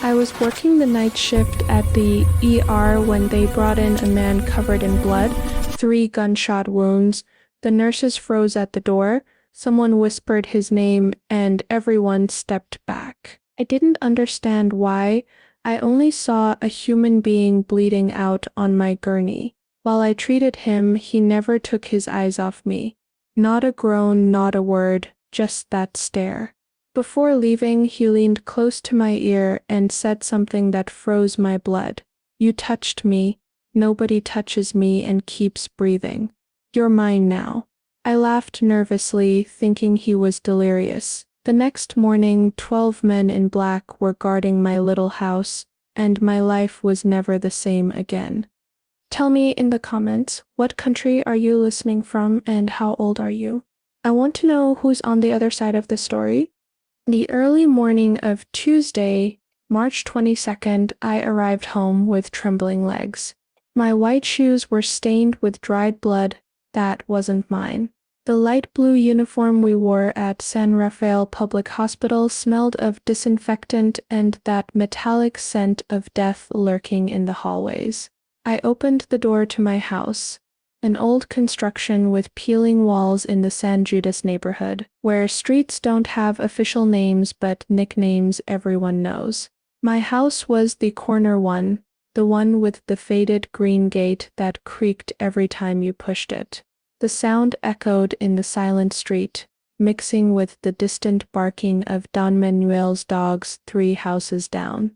I was working the night shift at the ER when they brought in a man covered in blood, 3 gunshot wounds. The nurses froze at the door, someone whispered his name, and everyone stepped back. I didn't understand why. I only saw a human being bleeding out on my gurney. While I treated him, he never took his eyes off me. Not a groan, not a word, just that stare. Before leaving, he leaned close to my ear and said something that froze my blood. "You touched me. Nobody touches me and keeps breathing. You're mine now." I laughed nervously, thinking he was delirious. The next morning, 12 men in black were guarding my little house, and my life was never the same again. Tell me in the comments, what country are you listening from and how old are you? I want to know who's on the other side of the story. The early morning of Tuesday, March 22nd, I arrived home with trembling legs. My white shoes were stained with dried blood that wasn't mine. The light blue uniform we wore at San Rafael Public Hospital smelled of disinfectant and that metallic scent of death lurking in the hallways. I opened the door to my house, an old construction with peeling walls in the San Judas neighborhood, where streets don't have official names but nicknames everyone knows. My house was the corner one, the one with the faded green gate that creaked every time you pushed it. The sound echoed in the silent street, mixing with the distant barking of Don Manuel's dogs 3 houses down.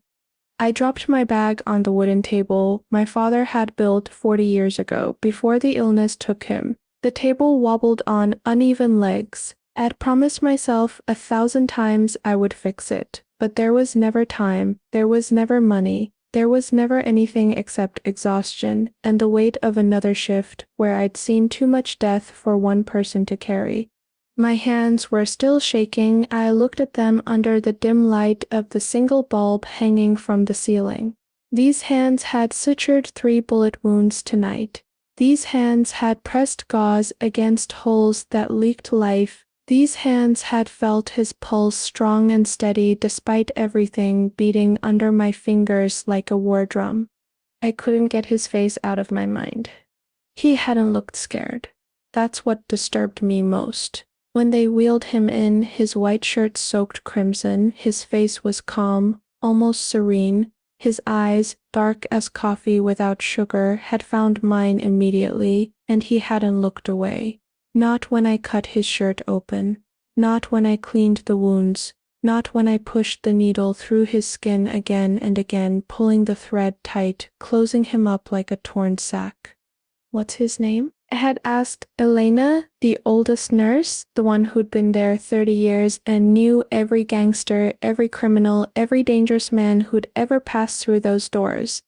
I dropped my bag on the wooden table my father had built 40 years ago before the illness took him. The table wobbled on uneven legs. I'd promised myself 1,000 times I would fix it, but there was never time, there was never money, there was never anything except exhaustion and the weight of another shift where I'd seen too much death for one person to carry. My hands were still shaking. I looked at them under the dim light of the single bulb hanging from the ceiling. These hands had sutured 3 bullet wounds tonight. These hands had pressed gauze against holes that leaked life. These hands had felt his pulse strong and steady despite everything beating under my fingers like a war drum. I couldn't get his face out of my mind. He hadn't looked scared. That's what disturbed me most. When they wheeled him in, his white shirt soaked crimson, his face was calm, almost serene. His eyes, dark as coffee without sugar, had found mine immediately, and he hadn't looked away. Not when I cut his shirt open. Not when I cleaned the wounds. Not when I pushed the needle through his skin again and again, pulling the thread tight, closing him up like a torn sack. What's his name? I had asked Elena, the oldest nurse, the one who'd been there 30 years and knew every gangster, every criminal, every dangerous man who'd ever passed through those doors.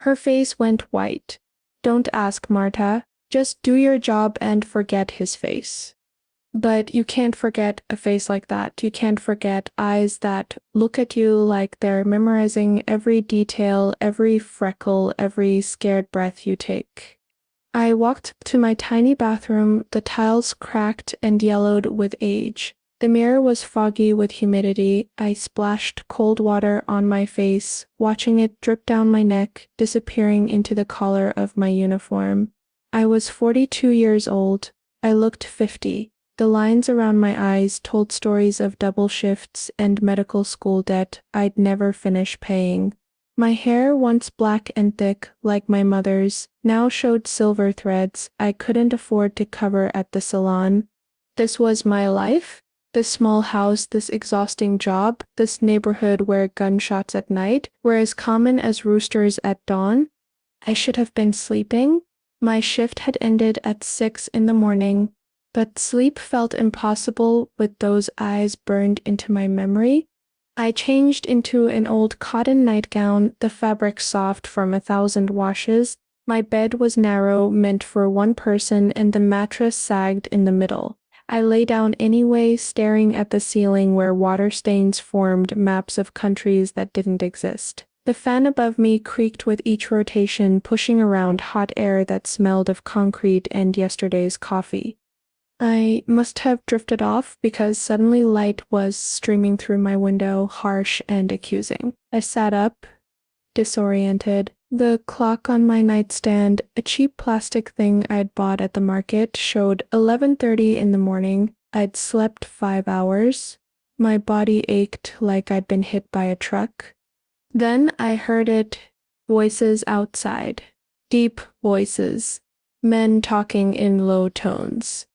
Her face went white. "Don't ask, Marta. Just do your job and forget his face." But you can't forget a face like that. You can't forget eyes that look at you like they're memorizing every detail, every freckle, every scared breath you take. I walked to my tiny bathroom, the tiles cracked and yellowed with age. The mirror was foggy with humidity. I splashed cold water on my face, watching it drip down my neck, disappearing into the collar of my uniform. I was 42 years old. I looked 50. The lines around my eyes told stories of double shifts and medical school debt I'd never finish paying. My hair, once black and thick, like my mother's, now showed silver threads I couldn't afford to cover at the salon. This was my life? This small house, this exhausting job, this neighborhood where gunshots at night were as common as roosters at dawn? I should have been sleeping. My shift had ended at 6 in the morning, but sleep felt impossible with those eyes burned into my memory. I changed into an old cotton nightgown, the fabric soft from 1,000 washes. My bed was narrow, meant for one person, and the mattress sagged in the middle. I lay down anyway, staring at the ceiling where water stains formed maps of countries that didn't exist. The fan above me creaked with each rotation, pushing around hot air that smelled of concrete and yesterday's coffee. I must have drifted off because suddenly light was streaming through my window, harsh and accusing. I sat up, disoriented. The clock on my nightstand, a cheap plastic thing I'd bought at the market, showed 11:30 in the morning. I'd slept 5 hours. My body ached like I'd been hit by a truck. Then I heard it, voices outside. Deep voices. Men talking in low tones.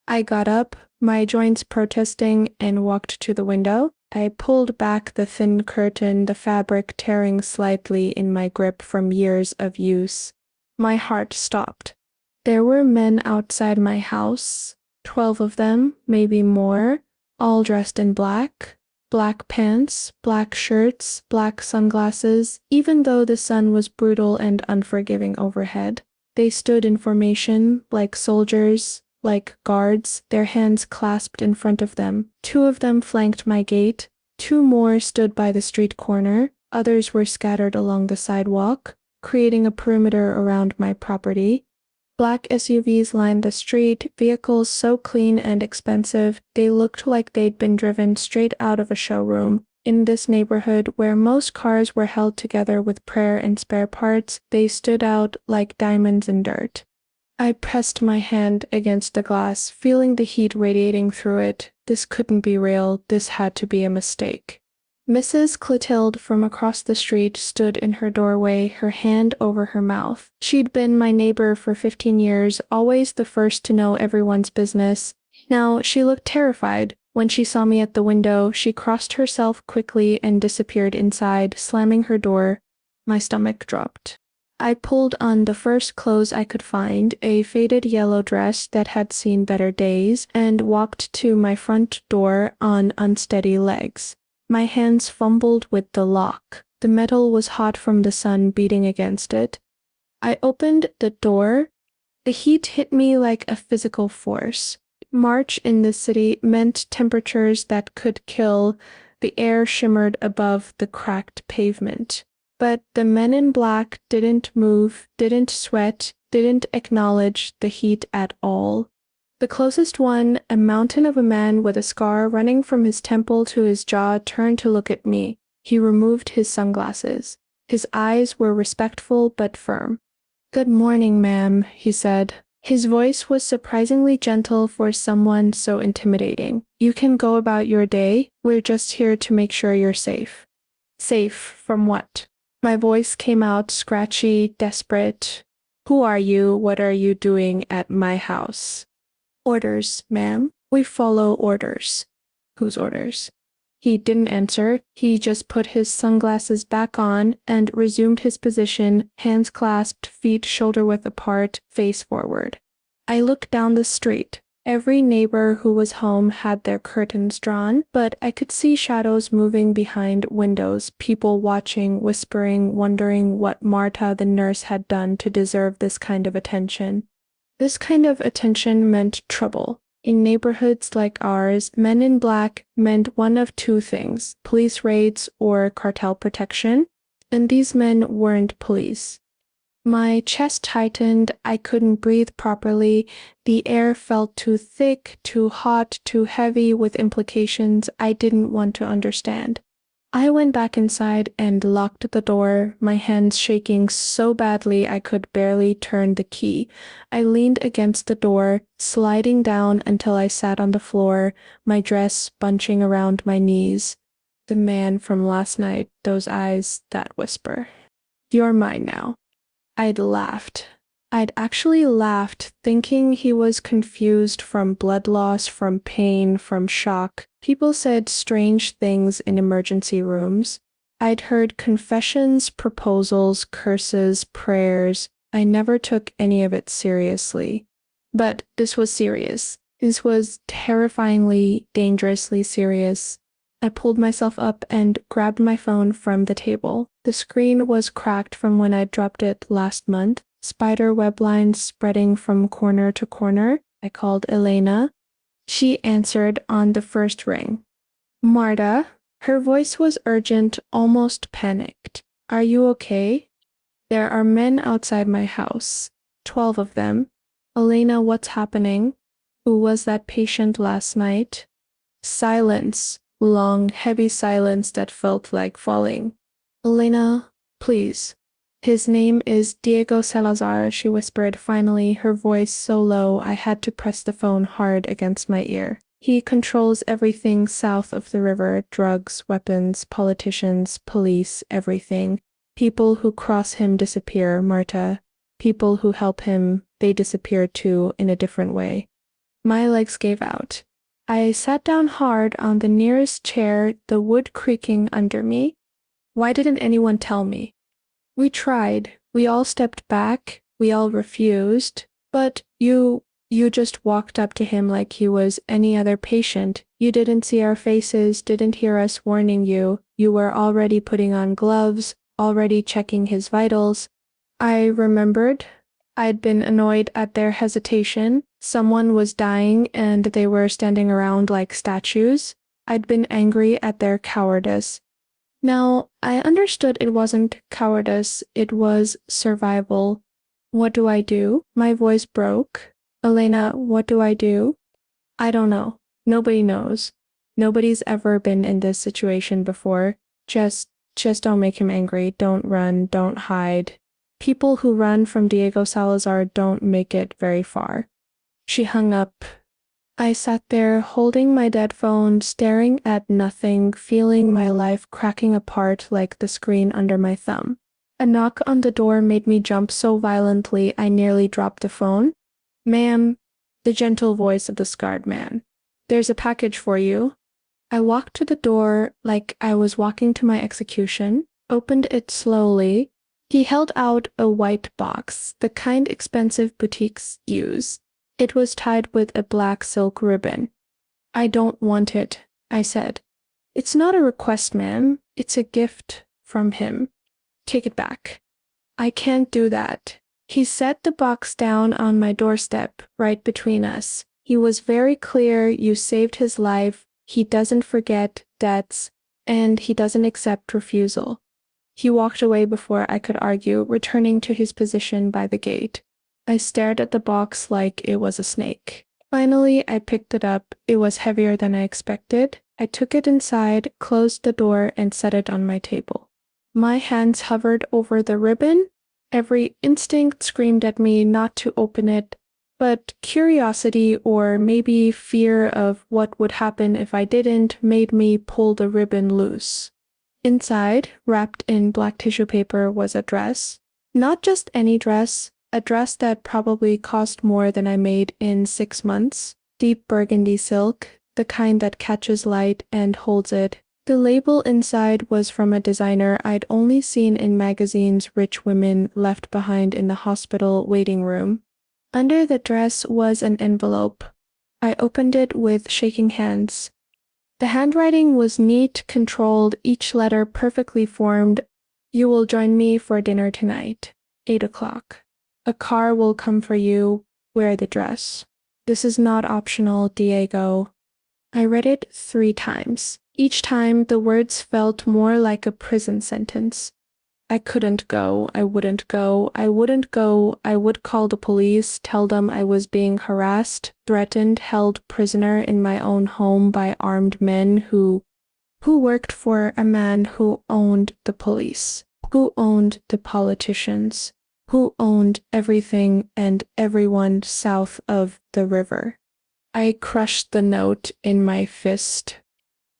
I got up, my joints protesting, and walked to the window. I pulled back the thin curtain, the fabric tearing slightly in my grip from years of use. My heart stopped. There were men outside my house, 12 of them, maybe more, all dressed in black. Black pants, black shirts, black sunglasses. Even though the sun was brutal and unforgiving overhead, they stood in formation, like soldiers, like guards, their hands clasped in front of them. 2 of them flanked my gate. 2 more stood by the street corner. Others were scattered along the sidewalk, creating a perimeter around my property. Black SUVs lined the street, vehicles so clean and expensive, they looked like they'd been driven straight out of a showroom. In this neighborhood, where most cars were held together with prayer and spare parts, they stood out like diamonds in dirt. I pressed my hand against the glass, feeling the heat radiating through it. This couldn't be real. This had to be a mistake. Mrs. Clotilde from across the street stood in her doorway, her hand over her mouth. She'd been my neighbor for 15 years, always the first to know everyone's business. Now she looked terrified. When she saw me at the window, she crossed herself quickly and disappeared inside, slamming her door. My stomach dropped. I pulled on the first clothes I could find, a faded yellow dress that had seen better days, and walked to my front door on unsteady legs. My hands fumbled with the lock. The metal was hot from the sun beating against it. I opened the door. The heat hit me like a physical force. March in the city meant temperatures that could kill. The air shimmered above the cracked pavement. But the men in black didn't move, didn't sweat, didn't acknowledge the heat at all. The closest one, a mountain of a man with a scar running from his temple to his jaw, turned to look at me. He removed his sunglasses. His eyes were respectful but firm. "Good morning, ma'am," he said. His voice was surprisingly gentle for someone so intimidating. "You can go about your day. We're just here to make sure you're safe." Safe from what? My voice came out scratchy, desperate. "Who are you? What are you doing at my house?" "Orders, ma'am. We follow orders." "Whose orders?" He didn't answer. He just put his sunglasses back on and resumed his position, hands clasped, feet shoulder-width apart, face forward. I looked down the street. Every neighbor who was home had their curtains drawn, but I could see shadows moving behind windows, people watching, whispering, wondering what Marta the nurse had done to deserve this kind of attention. This kind of attention meant trouble. In neighborhoods like ours, men in black meant one of 2 things: police raids or cartel protection, and these men weren't police. My chest tightened. I couldn't breathe properly. The air felt too thick, too hot, too heavy, with implications I didn't want to understand. I went back inside and locked the door, my hands shaking so badly I could barely turn the key. I leaned against the door, sliding down until I sat on the floor, my dress bunching around my knees. The man from last night, those eyes, that whisper. "You're mine now." I'd laughed. I'd actually laughed, thinking he was confused from blood loss, from pain, from shock. People said strange things in emergency rooms. I'd heard confessions, proposals, curses, prayers. I never took any of it seriously. But this was serious. This was terrifyingly, dangerously serious. I pulled myself up and grabbed my phone from the table. The screen was cracked from when I dropped it last month. Spider web lines spreading from corner to corner. I called Elena. She answered on the first ring. "Marta." Her voice was urgent, almost panicked. "Are you okay?" "There are men outside my house. 12 of them." "Elena, what's happening?" Who was that patient last night? Silence. Long, heavy silence that felt like falling. Elena, please. His name is Diego Salazar, she whispered finally, her voice so low I had to press the phone hard against my ear. He controls everything south of the river, drugs, weapons, politicians, police, everything. People who cross him disappear, Marta. People who help him, they disappear too in a different way. My legs gave out. I sat down hard on the nearest chair, the wood creaking under me. Why didn't anyone tell me? We tried. We all stepped back. We all refused. But you just walked up to him like he was any other patient. You didn't see our faces, didn't hear us warning you. You were already putting on gloves, already checking his vitals. I remembered. I'd been annoyed at their hesitation. Someone was dying and they were standing around like statues. I'd been angry at their cowardice. Now, I understood it wasn't cowardice, it was survival. What do I do? My voice broke. Elena, what do I do? I don't know. Nobody knows. Nobody's ever been in this situation before. Just don't make him angry. Don't run. Don't hide. People who run from Diego Salazar don't make it very far. She hung up. I sat there holding my dead phone, staring at nothing, feeling my life cracking apart like the screen under my thumb. A knock on the door made me jump so violently I nearly dropped the phone. Ma'am, the gentle voice of the scarred man. There's a package for you. I walked to the door like I was walking to my execution, opened it slowly. He held out a white box, the kind expensive boutiques use. It was tied with a black silk ribbon. I don't want it, I said. It's not a request, ma'am. It's a gift from him. Take it back. I can't do that. He set the box down on my doorstep, right between us. He was very clear you saved his life. He doesn't forget debts, and he doesn't accept refusal. He walked away before I could argue, returning to his position by the gate. I stared at the box like it was a snake. Finally, I picked it up. It was heavier than I expected. I took it inside, closed the door, and set it on my table. My hands hovered over the ribbon. Every instinct screamed at me not to open it, but curiosity or maybe fear of what would happen if I didn't made me pull the ribbon loose. Inside, wrapped in black tissue paper, was a dress. Not just any dress. A dress that probably cost more than I made in 6 months. Deep burgundy silk, the kind that catches light and holds it. The label inside was from a designer I'd only seen in magazines rich women left behind in the hospital waiting room. Under the dress was an envelope. I opened it with shaking hands. The handwriting was neat, controlled, each letter perfectly formed. You will join me for dinner tonight, 8 o'clock. A car will come for you. Wear the dress. This is not optional, Diego. I read it 3 times. Each time the words felt more like a prison sentence. I couldn't go. I wouldn't go. I wouldn't go. I would call the police, tell them I was being harassed, threatened, held prisoner in my own home by armed men who worked for a man who owned the police, who owned the politicians, who owned everything and everyone south of the river. I crushed the note in my fist.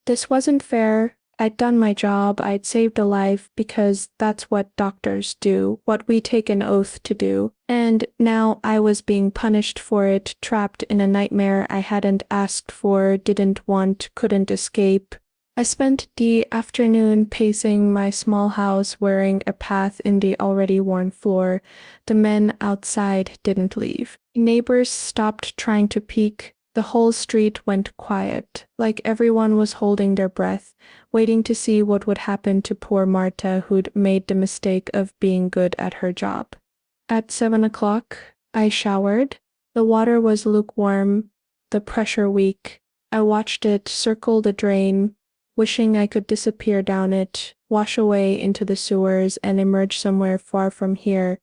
This wasn't fair. I'd done my job. I'd saved a life because that's what doctors do, what we take an oath to do. And now I was being punished for it, trapped in a nightmare I hadn't asked for, didn't want, couldn't escape. I spent the afternoon pacing my small house, wearing a path in the already worn floor. The men outside didn't leave. Neighbors stopped trying to peek. The whole street went quiet, like everyone was holding their breath, waiting to see what would happen to poor Marta, who'd made the mistake of being good at her job. At 7 o'clock, I showered. The water was lukewarm, the pressure weak. I watched it circle the drain, wishing I could disappear down it, wash away into the sewers, and emerge somewhere far from here.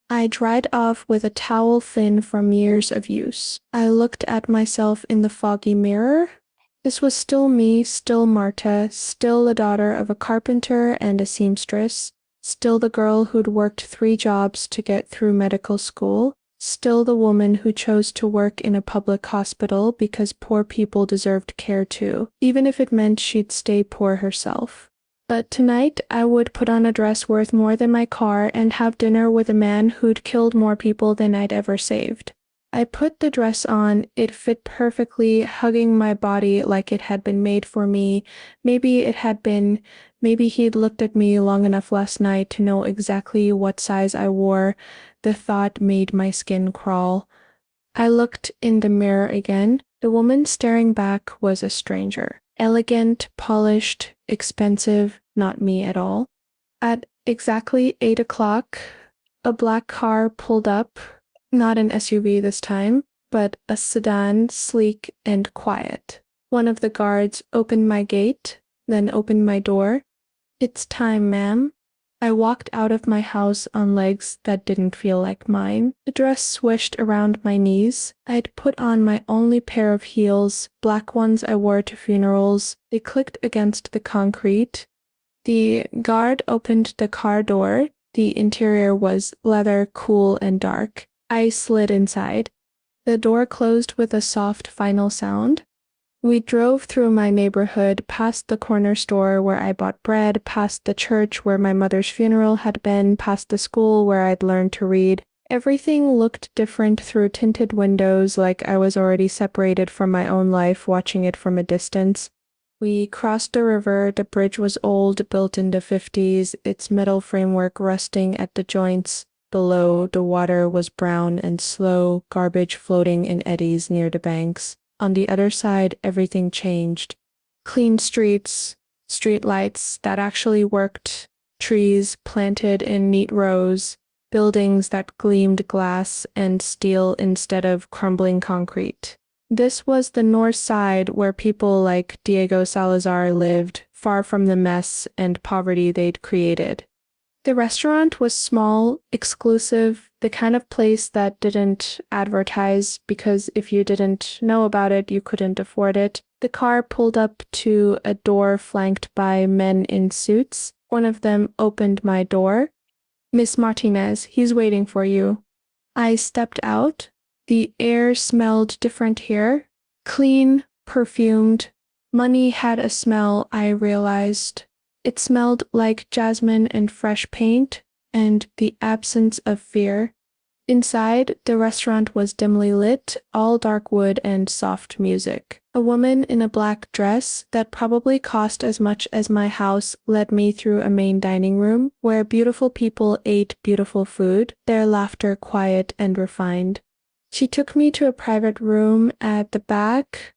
I dried off with a towel thin from years of use. I looked at myself in the foggy mirror. This was still me, still Marta, still the daughter of a carpenter and a seamstress, still the girl who'd worked 3 jobs to get through medical school, still the woman who chose to work in a public hospital because poor people deserved care too, even if it meant she'd stay poor herself. But tonight I would put on a dress worth more than my car and have dinner with a man who'd killed more people than I'd ever saved. I put the dress on, it fit perfectly, hugging my body like it had been made for me. Maybe it had been, maybe he'd looked at me long enough last night to know exactly what size I wore. The thought made my skin crawl. I looked in the mirror again. The woman staring back was a stranger. Elegant, polished, expensive, not me at all. At exactly 8 o'clock, a black car pulled up. Not an SUV this time, but a sedan, sleek and quiet. One of the guards opened my gate, then opened my door. "It's time, ma'am." I walked out of my house on legs that didn't feel like mine. The dress swished around my knees. I'd put on my only pair of heels, black ones I wore to funerals. They clicked against the concrete. The guard opened the car door. The interior was leather, cool and dark. I slid inside. The door closed with a soft final sound. We drove through my neighborhood, past the corner store where I bought bread, past the church where my mother's funeral had been, past the school where I'd learned to read. Everything looked different through tinted windows, like I was already separated from my own life, watching it from a distance. We crossed the river. The bridge was old, built in the 50s, its metal framework rusting at the joints. Below, the water was brown and slow, garbage floating in eddies near the banks. On the other side, everything changed. Clean streets, street lights that actually worked, trees planted in neat rows, buildings that gleamed glass and steel instead of crumbling concrete. This was the north side where people like Diego Salazar lived, far from the mess and poverty they'd created. The restaurant was small, exclusive, the kind of place that didn't advertise because if you didn't know about it, you couldn't afford it. The car pulled up to a door flanked by men in suits. One of them opened my door. "Miss Martinez, he's waiting for you." I stepped out. The air smelled different here. Clean, perfumed. Money had a smell, I realized. It smelled like jasmine and fresh paint, and the absence of fear. Inside, the restaurant was dimly lit, all dark wood and soft music. A woman in a black dress that probably cost as much as my house led me through a main dining room where beautiful people ate beautiful food, their laughter quiet and refined. She took me to a private room at the back.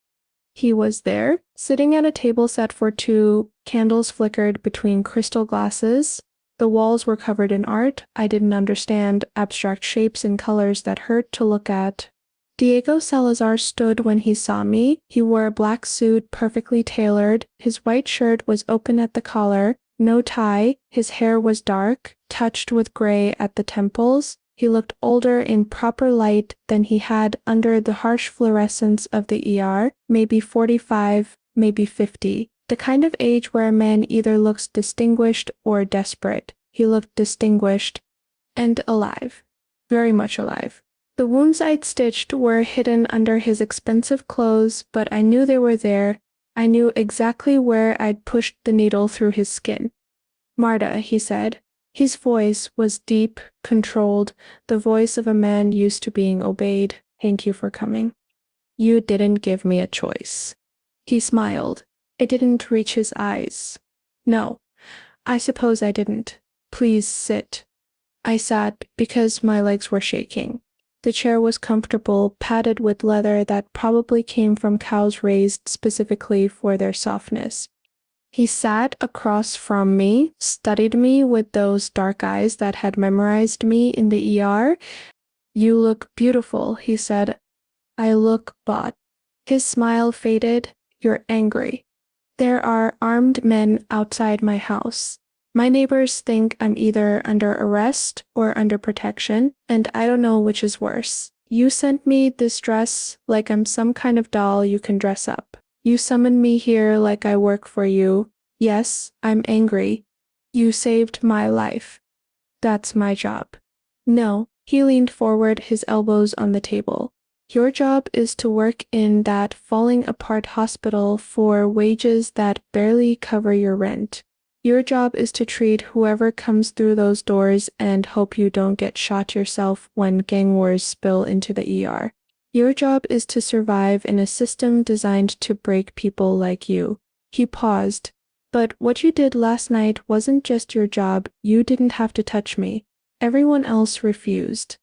He was there, sitting at a table set for 2, candles flickered between crystal glasses. The walls were covered in art. I didn't understand, abstract shapes and colors that hurt to look at. Diego Salazar stood when he saw me. He wore a black suit, perfectly tailored. His white shirt was open at the collar, no tie. His hair was dark, touched with gray at the temples. He looked older in proper light than he had under the harsh fluorescence of the ER, maybe 45, maybe 50. The kind of age where a man either looks distinguished or desperate. He looked distinguished and alive. Very much alive. The wounds I'd stitched were hidden under his expensive clothes, but I knew they were there. I knew exactly where I'd pushed the needle through his skin. "Marta," he said. His voice was deep, controlled, the voice of a man used to being obeyed. "Thank you for coming. You didn't give me a choice." He smiled. It didn't reach his eyes. "No, I suppose I didn't. Please sit." I sat because my legs were shaking. The chair was comfortable, padded with leather that probably came from cows raised specifically for their softness. He sat across from me, studied me with those dark eyes that had memorized me in the ER. "You look beautiful," he said. "I look bought." His smile faded. "You're angry. There are armed men outside my house. My neighbors think I'm either under arrest or under protection, and I don't know which is worse. You sent me this dress like I'm some kind of doll you can dress up. You summoned me here like I work for you. Yes, I'm angry. You saved my life. That's my job. No, he leaned forward, his elbows on the table. Your job is to work in that falling apart hospital for wages that barely cover your rent. Your job is to treat whoever comes through those doors and hope you don't get shot yourself when gang wars spill into the ER. Your job is to survive in a system designed to break people like you. He paused. But what you did last night wasn't just your job. You didn't have to touch me. Everyone else refused.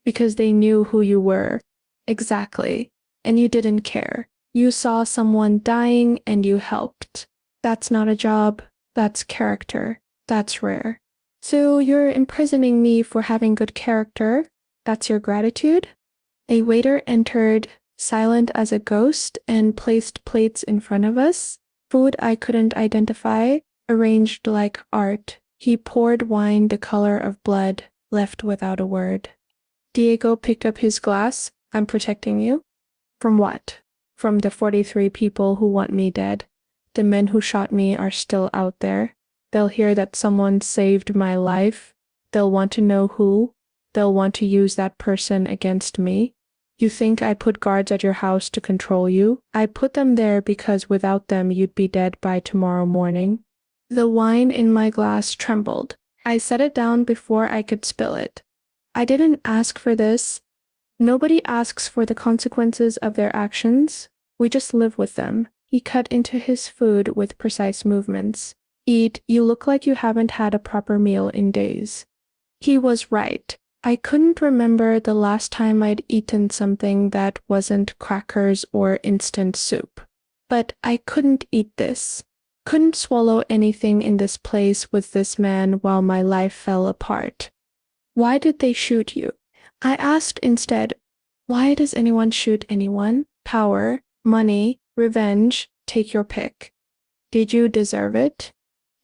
Because they knew who you were. Exactly. And you didn't care. You saw someone dying and you helped. That's not a job. That's character. That's rare. So you're imprisoning me for having good character? That's your gratitude? A waiter entered, silent as a ghost, and placed plates in front of us. Food I couldn't identify, arranged like art. He poured wine the color of blood, left without a word. Diego picked up his glass. I'm protecting you? From what? From the 43 people who want me dead. The men who shot me are still out there. They'll hear that someone saved my life. They'll want to know who. They'll want to use that person against me. You think I put guards at your house to control you? I put them there because without them you'd be dead by tomorrow morning. The wine in my glass trembled. I set it down before I could spill it. I didn't ask for this. Nobody asks for the consequences of their actions. We just live with them. He cut into his food with precise movements. Eat, you look like you haven't had a proper meal in days. He was right. I couldn't remember the last time I'd eaten something that wasn't crackers or instant soup. But I couldn't eat this. Couldn't swallow anything in this place with this man while my life fell apart. Why did they shoot you? I asked instead, why does anyone shoot anyone? Power, money, revenge, take your pick. Did you deserve it?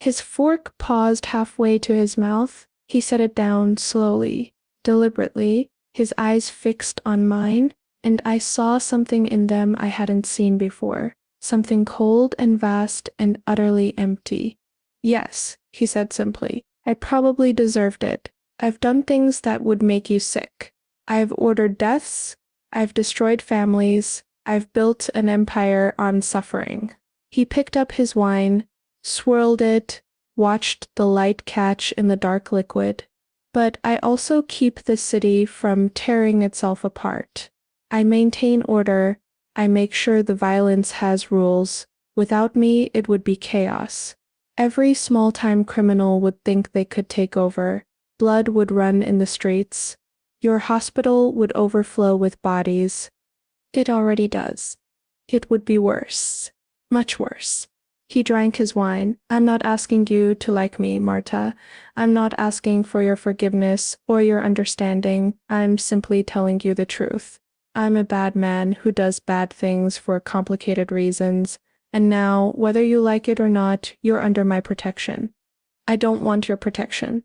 His fork paused halfway to his mouth. He set it down slowly, deliberately, his eyes fixed on mine, and I saw something in them I hadn't seen before, something cold and vast and utterly empty. Yes, he said simply, I probably deserved it. I've done things that would make you sick. I've ordered deaths. I've destroyed families. I've built an empire on suffering. He picked up his wine, swirled it, watched the light catch in the dark liquid. But I also keep the city from tearing itself apart. I maintain order. I make sure the violence has rules. Without me, it would be chaos. Every small-time criminal would think they could take over. Blood would run in the streets. Your hospital would overflow with bodies. It already does. It would be worse. Much worse. He drank his wine. I'm not asking you to like me, Marta. I'm not asking for your forgiveness or your understanding. I'm simply telling you the truth. I'm a bad man who does bad things for complicated reasons, and now, whether you like it or not, you're under my protection. I don't want your protection.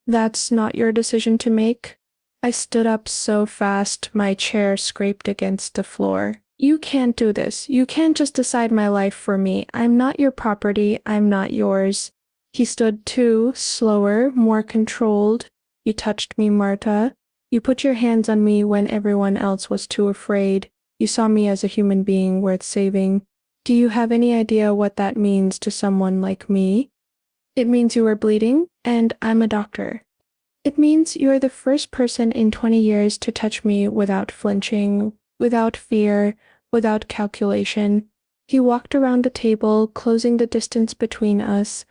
That's not your decision to make? I stood up so fast my chair scraped against the floor. You can't do this. You can't just decide my life for me. I'm not your property. I'm not yours. He stood too, slower, more controlled. You touched me, Marta. You put your hands on me when everyone else was too afraid. You saw me as a human being worth saving. Do you have any idea what that means to someone like me? It means you were bleeding, and I'm a doctor. It means you're the first person in 20 years to touch me without flinching, without fear, without calculation. He walked around the table, closing the distance between us.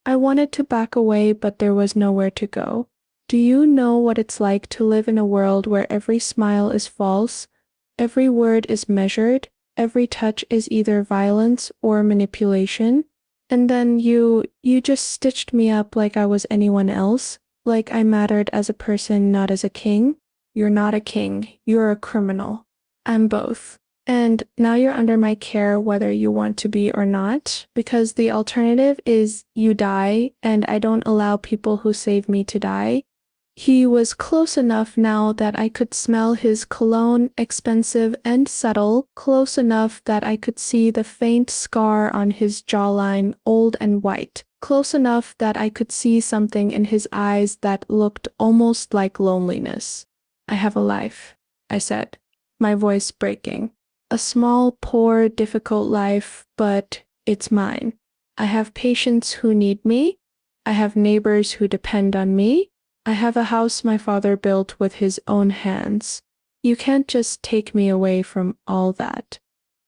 I wanted to back away, but there was nowhere to go. Do you know what it's like to live in a world where every smile is false, every word is measured, every touch is either violence or manipulation? And then you just stitched me up like I was anyone else, like I mattered as a person, not as a king? You're not a king, you're a criminal. I'm both. And now you're under my care whether you want to be or not, because the alternative is you die, and I don't allow people who save me to die. He was close enough now that I could smell his cologne, expensive and subtle, close enough that I could see the faint scar on his jawline, old and white, close enough that I could see something in his eyes that looked almost like loneliness. I have a life, I said, my voice breaking. A small, poor, difficult life, but it's mine. I have patients who need me. I have neighbors who depend on me. I have a house my father built with his own hands. You can't just take me away from all that.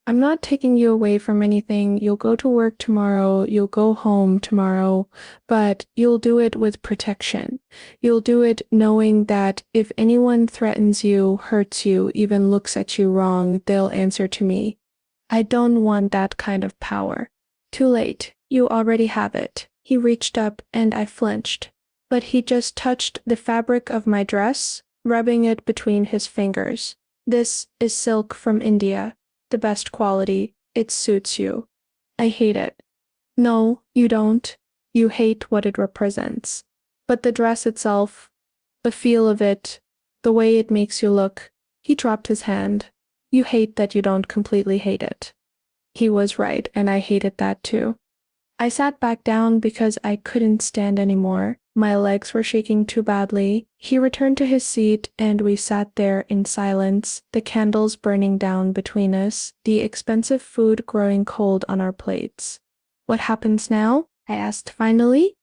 I'm not taking you away from anything. You'll go to work tomorrow, you'll go home tomorrow, but you'll do it with protection. You'll do it knowing that if anyone threatens you, hurts you, even looks at you wrong, they'll answer to me. I don't want that kind of power. Too late. You already have it. He reached up and I flinched. But he just touched the fabric of my dress, rubbing it between his fingers. This is silk from India. The best quality. It suits you. I hate it. No, you don't. You hate what it represents. But the dress itself, the feel of it, the way it makes you look. He dropped his hand. You hate that you don't completely hate it. He was right, and I hated that too. I sat back down because I couldn't stand anymore. My legs were shaking too badly. He returned to his seat, and we sat there in silence, the candles burning down between us, the expensive food growing cold on our plates. What happens now? I asked finally.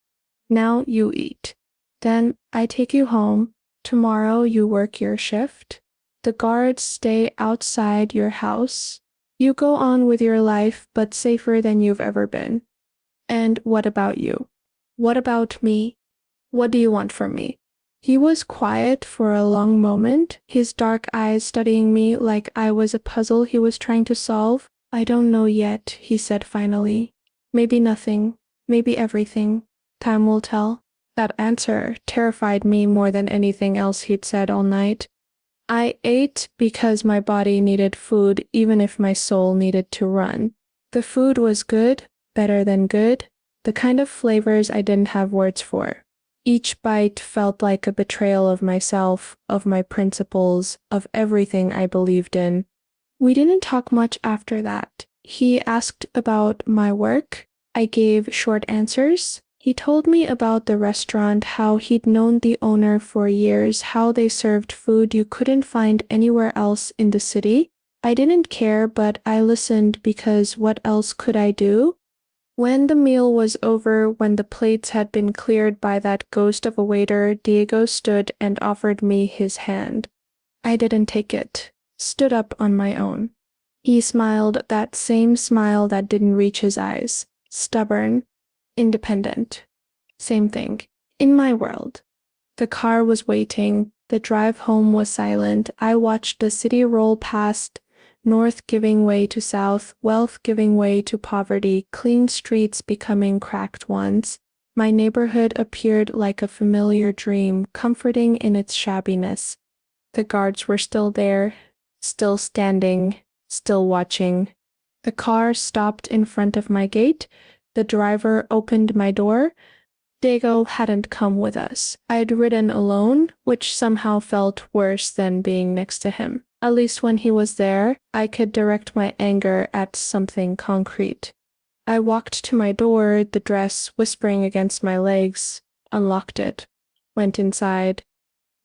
Now you eat. Then I take you home. Tomorrow you work your shift. The guards stay outside your house. You go on with your life, but safer than you've ever been. And what about you? What about me? What do you want from me? He was quiet for a long moment, his dark eyes studying me like I was a puzzle he was trying to solve. I don't know yet, he said finally. Maybe nothing, maybe everything. Time will tell. That answer terrified me more than anything else he'd said all night. I ate because my body needed food even if my soul needed to run. The food was good, better than good, the kind of flavors I didn't have words for. Each bite felt like a betrayal of myself, of my principles, of everything I believed in. We didn't talk much after that. He asked about my work. I gave short answers. He told me about the restaurant, how he'd known the owner for years, how they served food you couldn't find anywhere else in the city. I didn't care, but I listened because what else could I do? When the meal was over, when the plates had been cleared by that ghost of a waiter, Diego stood and offered me his hand. I didn't take it. Stood up on my own. He smiled, that same smile that didn't reach his eyes. Stubborn. Independent. Same thing. In my world. The car was waiting. The drive home was silent. I watched the city roll past, north giving way to south, wealth giving way to poverty, clean streets becoming cracked ones. My neighborhood appeared like a familiar dream, comforting in its shabbiness. The guards were still there, still standing, still watching. The car stopped in front of my gate. The driver opened my door. Diego hadn't come with us. I'd ridden alone, which somehow felt worse than being next to him. At least when he was there, I could direct my anger at something concrete. I walked to my door, the dress whispering against my legs, unlocked it, went inside.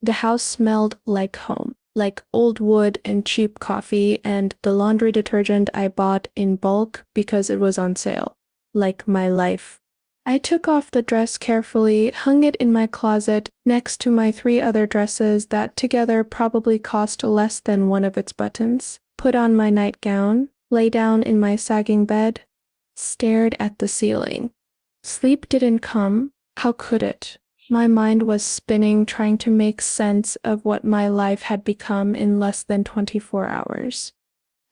The house smelled like home, like old wood and cheap coffee and the laundry detergent I bought in bulk because it was on sale, like my life. I took off the dress carefully, hung it in my closet next to my 3 other dresses that together probably cost less than one of its buttons, put on my nightgown, lay down in my sagging bed, stared at the ceiling. Sleep didn't come. How could it? My mind was spinning, trying to make sense of what my life had become in less than 24 hours.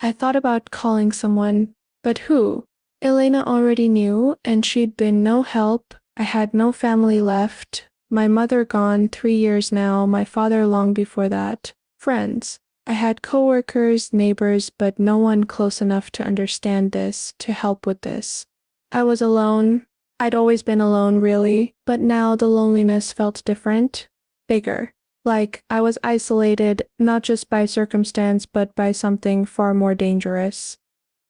I thought about calling someone, but who? Elena already knew, and she'd been no help. I had no family left. My mother gone 3 years now, my father long before that. Friends. I had coworkers, neighbors, but no one close enough to understand this, to help with this. I was alone. I'd always been alone, really, but now the loneliness felt different, bigger. Like I was isolated, not just by circumstance, but by something far more dangerous.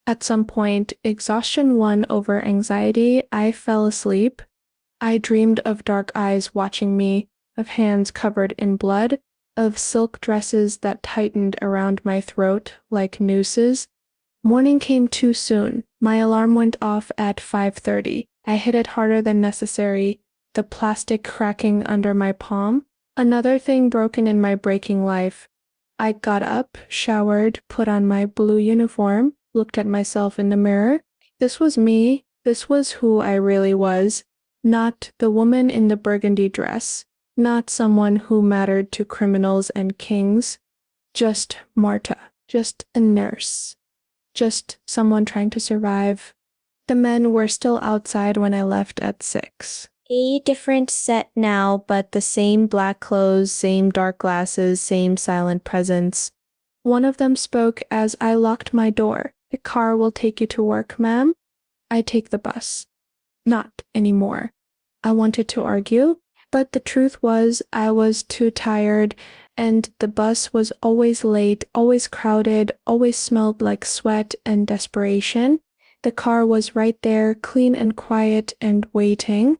At some point, exhaustion won over anxiety. I fell asleep. I dreamed of dark eyes watching me, of hands covered in blood, of silk dresses that tightened around my throat like nooses. Morning came too soon. My alarm went off at 5:30. I hit it harder than necessary, the plastic cracking under my palm. Another thing broken in my breaking life. I got up, showered, put on my blue uniform, looked at myself in the mirror. This was me. This was who I really was. Not the woman in the burgundy dress. Not someone who mattered to criminals and kings. Just Marta. Just a nurse. Just someone trying to survive. The men were still outside when I left at 6. A different set now, but the same black clothes, same dark glasses, same silent presence. One of them spoke as I locked my door. The car will take you to work, ma'am. I take the bus. Not anymore. I wanted to argue, but the truth was I was too tired, and the bus was always late, always crowded, always smelled like sweat and desperation. The car was right there, clean and quiet and waiting.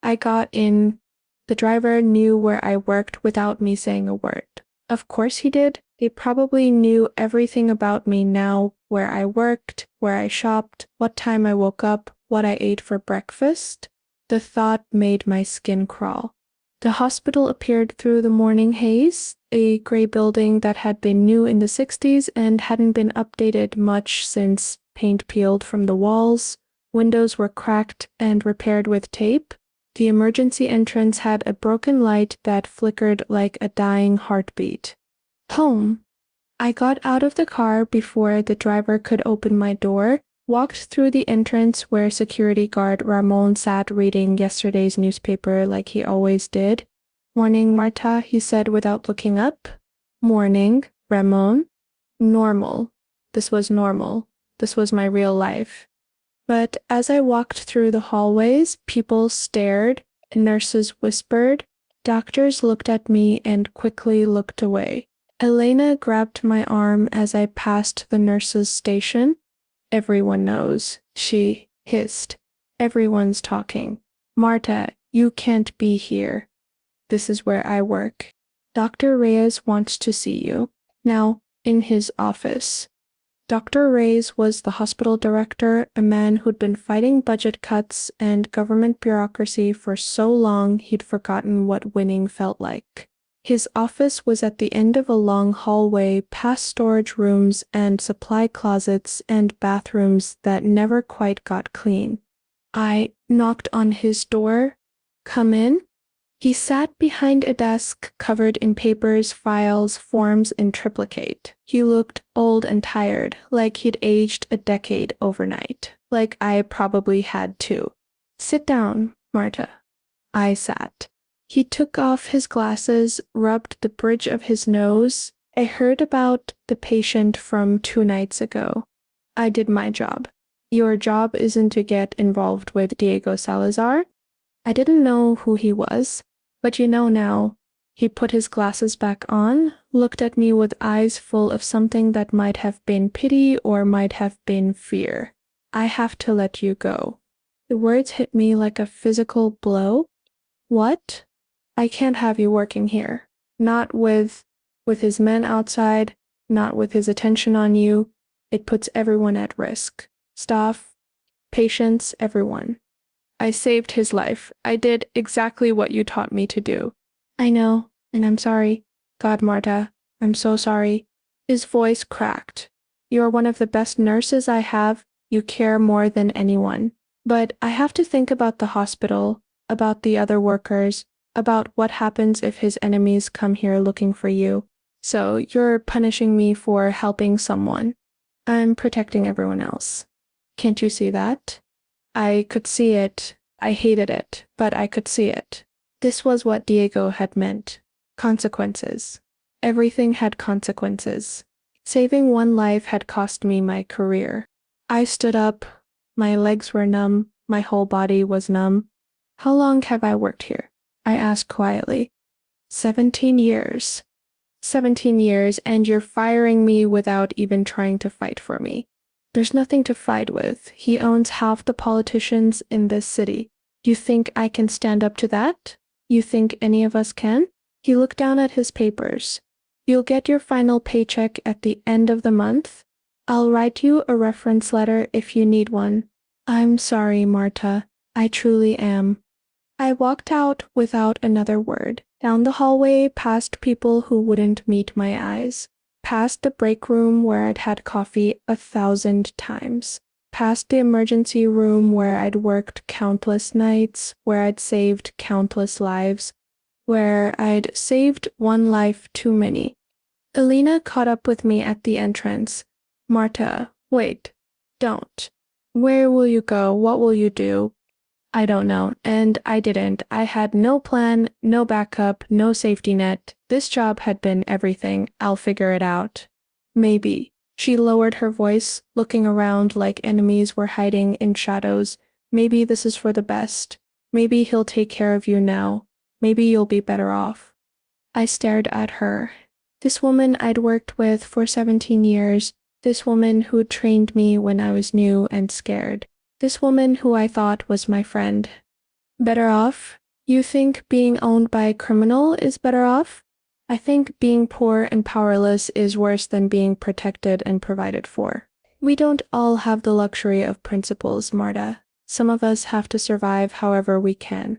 I got in. The driver knew where I worked without me saying a word. Of course he did. They probably knew everything about me now, where I worked, where I shopped, what time I woke up, what I ate for breakfast. The thought made my skin crawl. The hospital appeared through the morning haze, a gray building that had been new in the 60s and hadn't been updated much since paint peeled from the walls. Windows were cracked and repaired with tape. The emergency entrance had a broken light that flickered like a dying heartbeat. Home. I got out of the car before the driver could open my door, walked through the entrance where security guard Ramon sat reading yesterday's newspaper like he always did. "Morning, Marta," he said without looking up. "Morning, Ramon." Normal. This was normal. This was my real life. But as I walked through the hallways, people stared, nurses whispered, doctors looked at me and quickly looked away. Elena grabbed my arm as I passed the nurse's station. "Everyone knows," she hissed. "Everyone's talking. Marta, you can't be here. This is where I work. Dr. Reyes wants to see you." Now, in his office. Dr. Reyes was the hospital director, a man who'd been fighting budget cuts and government bureaucracy for so long he'd forgotten what winning felt like. His office was at the end of a long hallway past storage rooms and supply closets and bathrooms that never quite got clean. I knocked on his door. "Come in?" He sat behind a desk covered in papers, files, forms in triplicate. He looked old and tired, like he'd aged a decade overnight, like I probably had too. "Sit down, Marta." I sat. He took off his glasses, rubbed the bridge of his nose. "I heard about the patient from 2 nights ago. I did my job. Your job isn't to get involved with Diego Salazar." I didn't know who he was. But you know now. He put his glasses back on, looked at me with eyes full of something that might have been pity or might have been fear. "I have to let you go." The words hit me like a physical blow. "What?" "I can't have you working here. Not with his men outside, not with his attention on you. It puts everyone at risk. Staff, patients, everyone. I saved his life. I did exactly what you taught me to do." "I know, and I'm sorry. God, Marta, I'm so sorry." His voice cracked. "You're one of the best nurses I have. You care more than anyone. But I have to think about the hospital, about the other workers, about what happens if his enemies come here looking for you. So you're punishing me for helping someone. I'm protecting everyone else. Can't you see that?" I could see it. I hated it, but I could see it. This was what Diego had meant. Consequences. Everything had consequences. Saving one life had cost me my career. I stood up. My legs were numb. My whole body was numb. How long have I worked here? I asked quietly. 17 years. 17 years, and you're firing me without even trying to fight for me. There's nothing to fight with. He owns half the politicians in this city. You think I can stand up to that? You think any of us can? He looked down at his papers. You'll get your final paycheck at the end of the month. I'll write you a reference letter if you need one. I'm sorry, Marta. I truly am. I walked out without another word, down the hallway past people who wouldn't meet my eyes, past the break room where I'd had coffee 1,000 times, past the emergency room where I'd worked countless nights, where I'd saved countless lives, where I'd saved one life too many. Elena caught up with me at the entrance. Marta, wait. Don't. Where will you go? What will you do? I don't know, and I didn't. I had no plan, no backup, no safety net. This job had been everything. I'll figure it out. Maybe. She lowered her voice, looking around like enemies were hiding in shadows. Maybe this is for the best. Maybe he'll take care of you now. Maybe you'll be better off. I stared at her. This woman I'd worked with for 17 years. This woman who trained me when I was new and scared. This woman who I thought was my friend. Better off? You think being owned by a criminal is better off? I think being poor and powerless is worse than being protected and provided for. We don't all have the luxury of principles, Marta. Some of us have to survive however we can.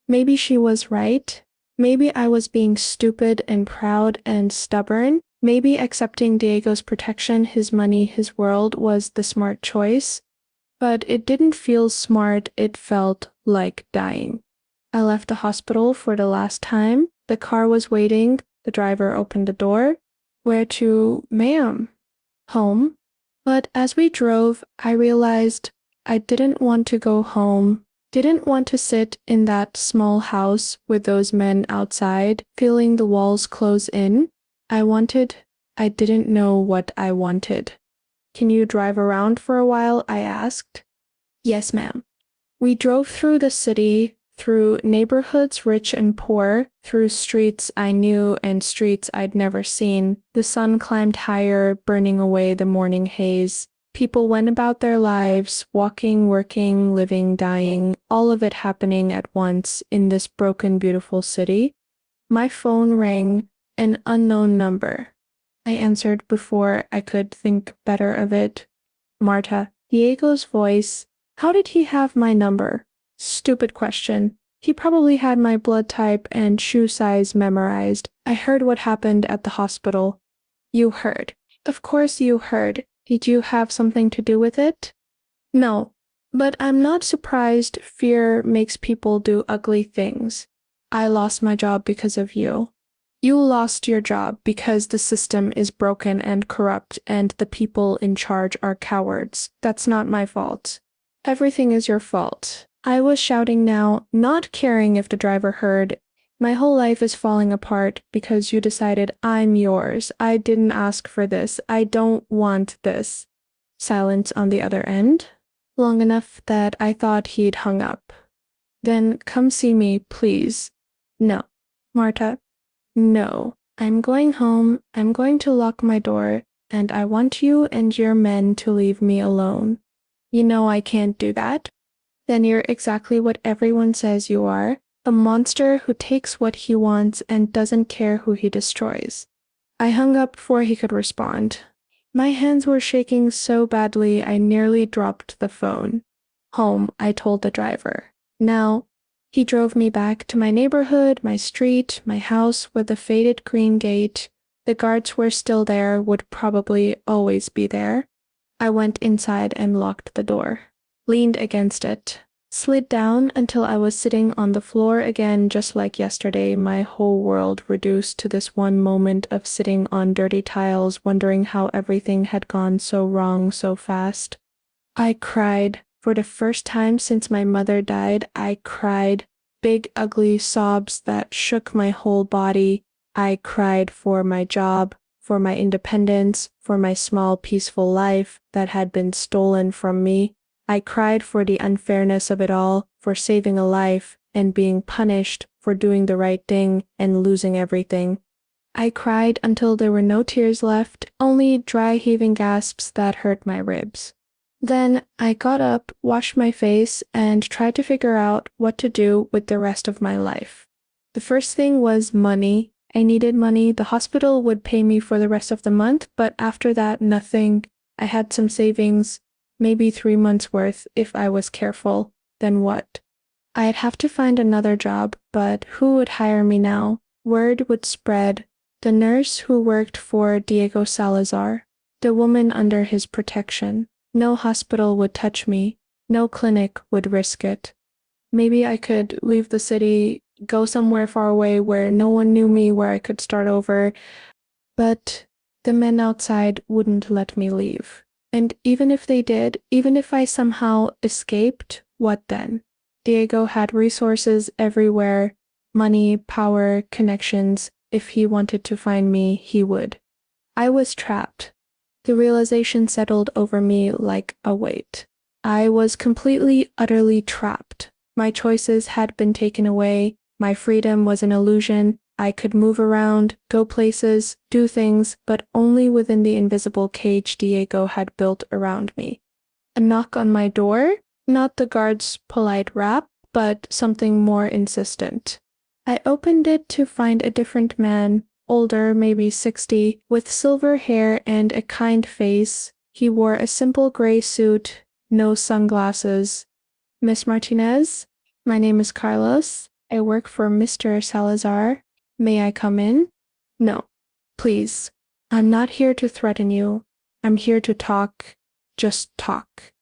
Maybe she was right. Maybe I was being stupid and proud and stubborn. Maybe accepting Diego's protection, his money, his world was the smart choice. But it didn't feel smart, it felt like dying. I left the hospital for the last time. The car was waiting. The driver opened the door. Where to, ma'am? Home. But as we drove, I realized I didn't want to go home. Didn't want to sit in that small house with those men outside, feeling the walls close in. I didn't know what I wanted. Can you drive around for a while? I asked. Yes, ma'am. We drove through the city, through neighborhoods rich and poor, through streets I knew and streets I'd never seen. The sun climbed higher, burning away the morning haze. People went about their lives, walking, working, living, dying, all of it happening at once in this broken, beautiful city. My phone rang, an unknown number. I answered before I could think better of it. Marta. Diego's voice. How did he have my number? Stupid question. He probably had my blood type and shoe size memorized. I heard what happened at the hospital. You heard. Of course you heard. Did you have something to do with it? No. But I'm not surprised fear makes people do ugly things. I lost my job because of you. You lost your job because the system is broken and corrupt and the people in charge are cowards. That's not my fault. Everything is your fault. I was shouting now, not caring if the driver heard. My whole life is falling apart because you decided I'm yours. I didn't ask for this. I don't want this. Silence on the other end. Long enough that I thought he'd hung up. Then come see me, please. No. Marta. No. I'm going home. I'm going to lock my door, and I want you and your men to leave me alone. You know I can't do that. Then you're exactly what everyone says you are. A monster who takes what he wants and doesn't care who he destroys. I hung up before he could respond. My hands were shaking so badly I nearly dropped the phone. Home, I told the driver. Now, he drove me back to my neighborhood, my street, my house with the faded green gate. The guards were still there, would probably always be there. I went inside and locked the door. Leaned against it. Slid down until I was sitting on the floor again just like yesterday, my whole world reduced to this one moment of sitting on dirty tiles, wondering how everything had gone so wrong so fast. I cried. For the first time since my mother died, I cried. Big, ugly sobs that shook my whole body. I cried for my job, for my independence, for my small peaceful life that had been stolen from me. I cried for the unfairness of it all, for saving a life and being punished for doing the right thing and losing everything. I cried until there were no tears left, only dry heaving gasps that hurt my ribs. Then I got up, washed my face, and tried to figure out what to do with the rest of my life. The first thing was money. I needed money. The hospital would pay me for the rest of the month, but after that, nothing. I had some savings, maybe 3 months worth if I was careful. Then what? I'd have to find another job, but who would hire me now? Word would spread. The nurse who worked for Diego Salazar, the woman under his protection. No hospital would touch me. No clinic would risk it. Maybe I could leave the city, go somewhere far away where no one knew me, where I could start over. But the men outside wouldn't let me leave. And even if they did, even if I somehow escaped, what then? Diego had resources everywhere, money, power, connections. If he wanted to find me, he would. I was trapped. The realization settled over me like a weight. I was completely, utterly trapped. My choices had been taken away. My freedom was an illusion. I could move around, go places, do things, but only within the invisible cage Diego had built around me. A knock on my door? Not the guard's polite rap, but something more insistent. I opened it to find a different man, older, maybe 60, with silver hair and a kind face. He wore a simple gray suit, no sunglasses. Miss Martinez, my name is Carlos. I work for Mr. Salazar. May I come in? No, please. I'm not here to threaten you. I'm here to talk. Just talk.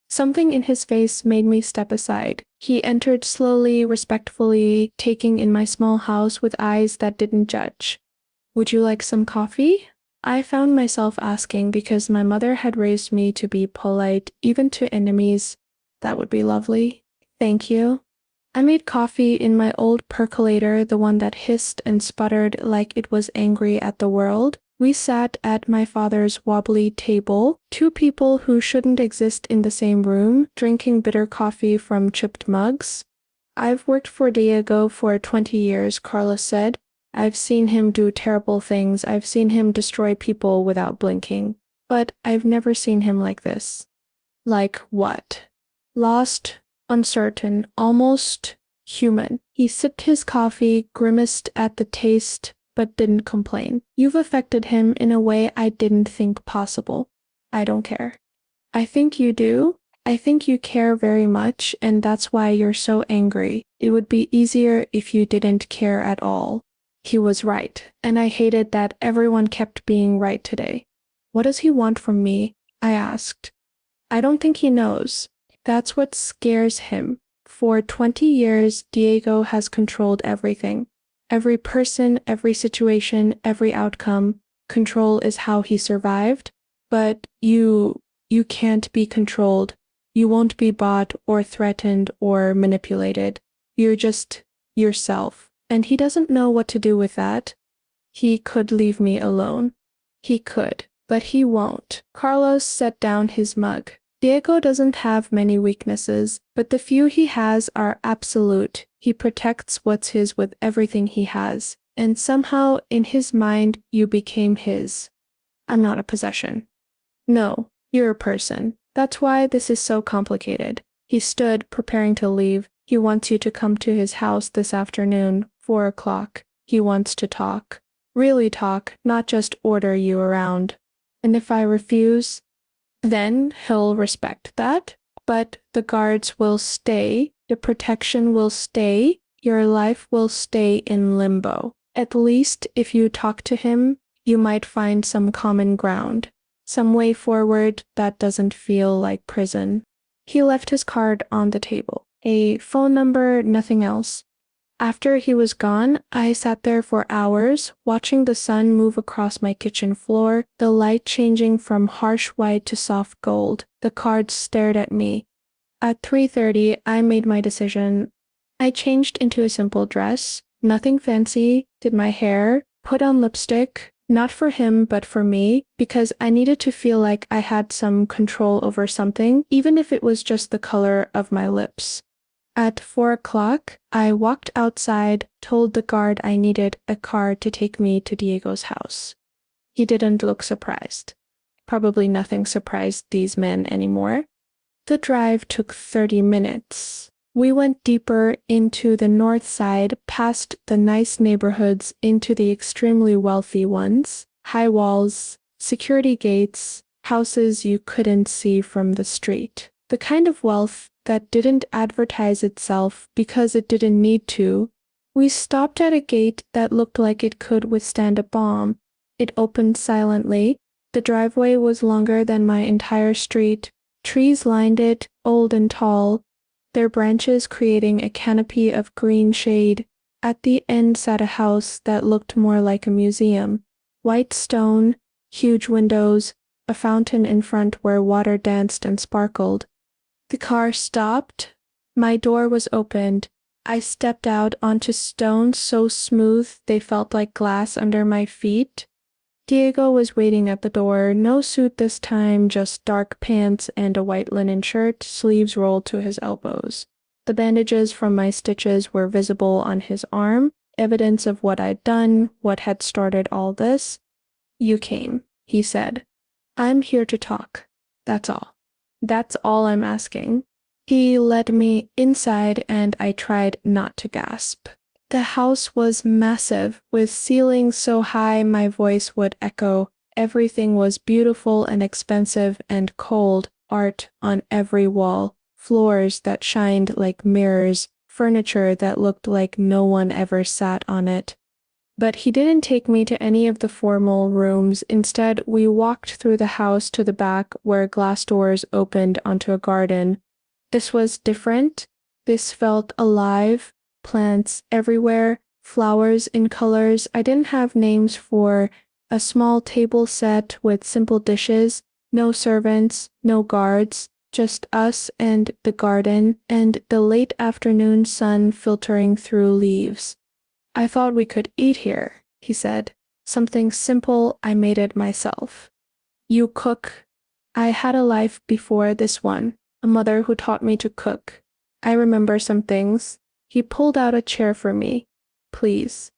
Something in his face made me step aside. He entered slowly, respectfully, taking in my small house with eyes that didn't judge. Would you like some coffee? I found myself asking because my mother had raised me to be polite, even to enemies. That would be lovely. Thank you. I made coffee in my old percolator, the one that hissed and sputtered like it was angry at the world. We sat at my father's wobbly table, two people who shouldn't exist in the same room, drinking bitter coffee from chipped mugs. I've worked for Diego for 20 years, Carlos said. I've seen him do terrible things. I've seen him destroy people without blinking. But I've never seen him like this. Like what? Lost, uncertain, almost human. He sipped his coffee, grimaced at the taste, but didn't complain. You've affected him in a way I didn't think possible. I don't care. I think you do. I think you care very much, and that's why you're so angry. It would be easier if you didn't care at all. He was right, and I hated that everyone kept being right today. What does he want from me? I asked. I don't think he knows. That's what scares him. For 20 years, Diego has controlled everything. Every person, every situation, every outcome. Control is how he survived. But you can't be controlled. You won't be bought or threatened or manipulated. You're just yourself. And he doesn't know what to do with that. He could leave me alone. He could, but he won't. Carlos set down his mug. Diego doesn't have many weaknesses, but the few he has are absolute. He protects what's his with everything he has. And somehow, in his mind, you became his. I'm not a possession. No, you're a person. That's why this is so complicated. He stood, preparing to leave. He wants you to come to his house this afternoon, 4 o'clock. He wants to talk. Really talk, not just order you around. And if I refuse, then he'll respect that. But the guards will stay, the protection will stay, your life will stay in limbo. At least if you talk to him, you might find some common ground. Some way forward that doesn't feel like prison. He left his card on the table. A phone number, nothing else. After he was gone, I sat there for hours, watching the sun move across my kitchen floor, the light changing from harsh white to soft gold. The cards stared at me. At 3:30, I made my decision. I changed into a simple dress, nothing fancy, did my hair, Put on lipstick, not for him but for me, because I needed to feel like I had some control over something, even if it was just the color of my lips. At 4 o'clock, I walked outside, told the guard I needed a car to take me to Diego's house. He didn't look surprised. Probably nothing surprised these men anymore. The drive took 30 minutes. We went deeper into the north side, past the nice neighborhoods into the extremely wealthy ones, high walls, security gates, houses you couldn't see from the street. The kind of wealth that didn't advertise itself because it didn't need to. We stopped at a gate that looked like it could withstand a bomb. It opened silently. The driveway was longer than my entire street. Trees lined it, old and tall, their branches creating a canopy of green shade. At the end sat a house that looked more like a museum. White stone, huge windows, a fountain in front where water danced and sparkled. The car stopped. My door was opened. I stepped out onto stones so smooth they felt like glass under my feet. Diego was waiting at the door, no suit this time, just dark pants and a white linen shirt, sleeves rolled to his elbows. The bandages from my stitches were visible on his arm, evidence of what I'd done, what had started all this. "You came," he said. "I'm here to talk. That's all. That's all I'm asking." He led me inside and I tried not to gasp. The house was massive, with ceilings so high my voice would echo. Everything was beautiful and expensive and cold, art on every wall, floors that shined like mirrors, furniture that looked like no one ever sat on it. But he didn't take me to any of the formal rooms. Instead, we walked through the house to the back where glass doors opened onto a garden. This was different. This felt alive. Plants everywhere, flowers in colors I didn't have names for, a small table set with simple dishes, no servants, no guards, just us and the garden and the late afternoon sun filtering through leaves. "I thought we could eat here," he said. "Something simple, I made it myself." "You cook?" I had a life before this one, a mother who taught me to cook. I remember some things. He pulled out a chair for me. "Please."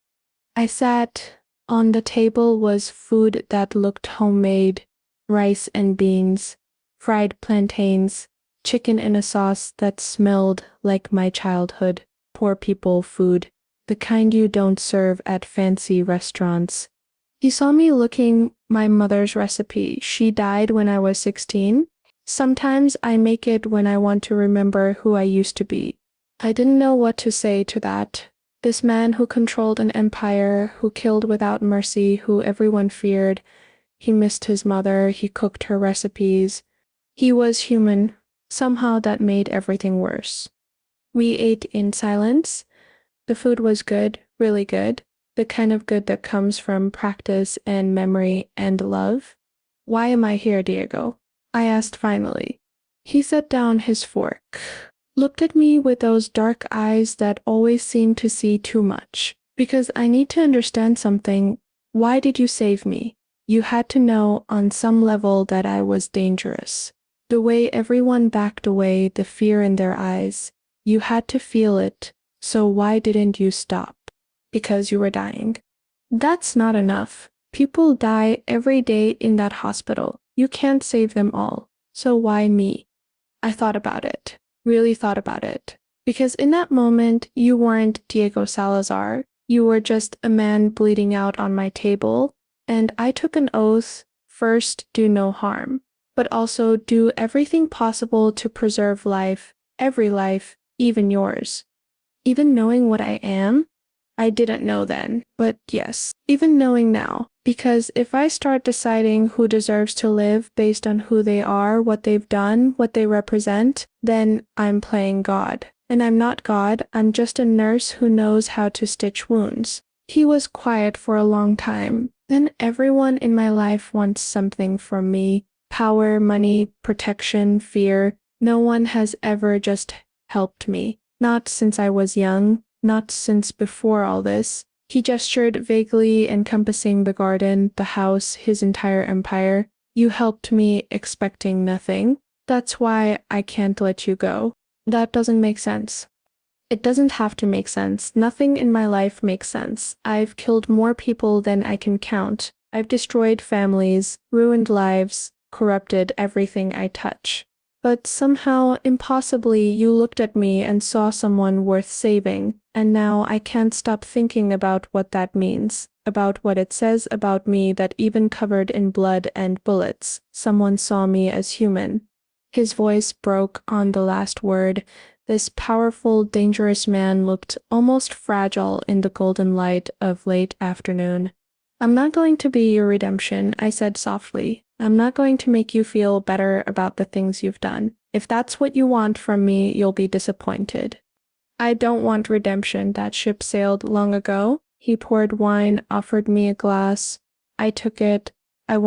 I sat. On the table was food that looked homemade, rice and beans, fried plantains, chicken in a sauce that smelled like my childhood, poor people food, the kind you don't serve at fancy restaurants. He saw me looking my mother's recipe. She died when I was 16. Sometimes I make it when I want to remember who I used to be. I didn't know what to say to that. This man who controlled an empire, who killed without mercy, who everyone feared. He missed his mother, he cooked her recipes. He was human. Somehow that made everything worse. We ate in silence. The food was good, really good. The kind of good that comes from practice and memory and love. "Why am I here, Diego?" I asked finally. He set down his fork. Looked at me with those dark eyes that always seem to see too much. "Because I need to understand something. Why did you save me? You had to know on some level that I was dangerous. The way everyone backed away, the fear in their eyes. You had to feel it. So why didn't you stop?" "Because you were dying." "That's not enough. People die every day in that hospital. You can't save them all. So why me?" I thought about it. Really thought about it. Because in that moment, you weren't Diego Salazar. You were just a man bleeding out on my table. And I took an oath, first, do no harm, but also do everything possible to preserve life, every life, even yours. Even knowing what I am? I didn't know then, but yes, even knowing now. Because if I start deciding who deserves to live based on who they are, what they've done, what they represent, then I'm playing God. And I'm not God, I'm just a nurse who knows how to stitch wounds. He was quiet for a long time. Then everyone in my life wants something from me. Power, money, protection, fear. No one has ever just helped me. Not since I was young, not since before all this. He gestured vaguely, encompassing the garden, the house, his entire empire. You helped me expecting nothing. That's why I can't let you go. That doesn't make sense. It doesn't have to make sense. Nothing in my life makes sense. I've killed more people than I can count. I've destroyed families, ruined lives, corrupted everything I touch. But somehow, impossibly, you looked at me and saw someone worth saving, and now I can't stop thinking about what that means, about what it says about me that even covered in blood and bullets, someone saw me as human. His voice broke on the last word. This powerful, dangerous man looked almost fragile in the golden light of late afternoon. I'm not going to be your redemption, I said softly. I'm not going to make you feel better about the things you've done. If that's what you want from me, you'll be disappointed. I don't want redemption. That ship sailed long ago. He poured wine, offered me a glass. I took it. I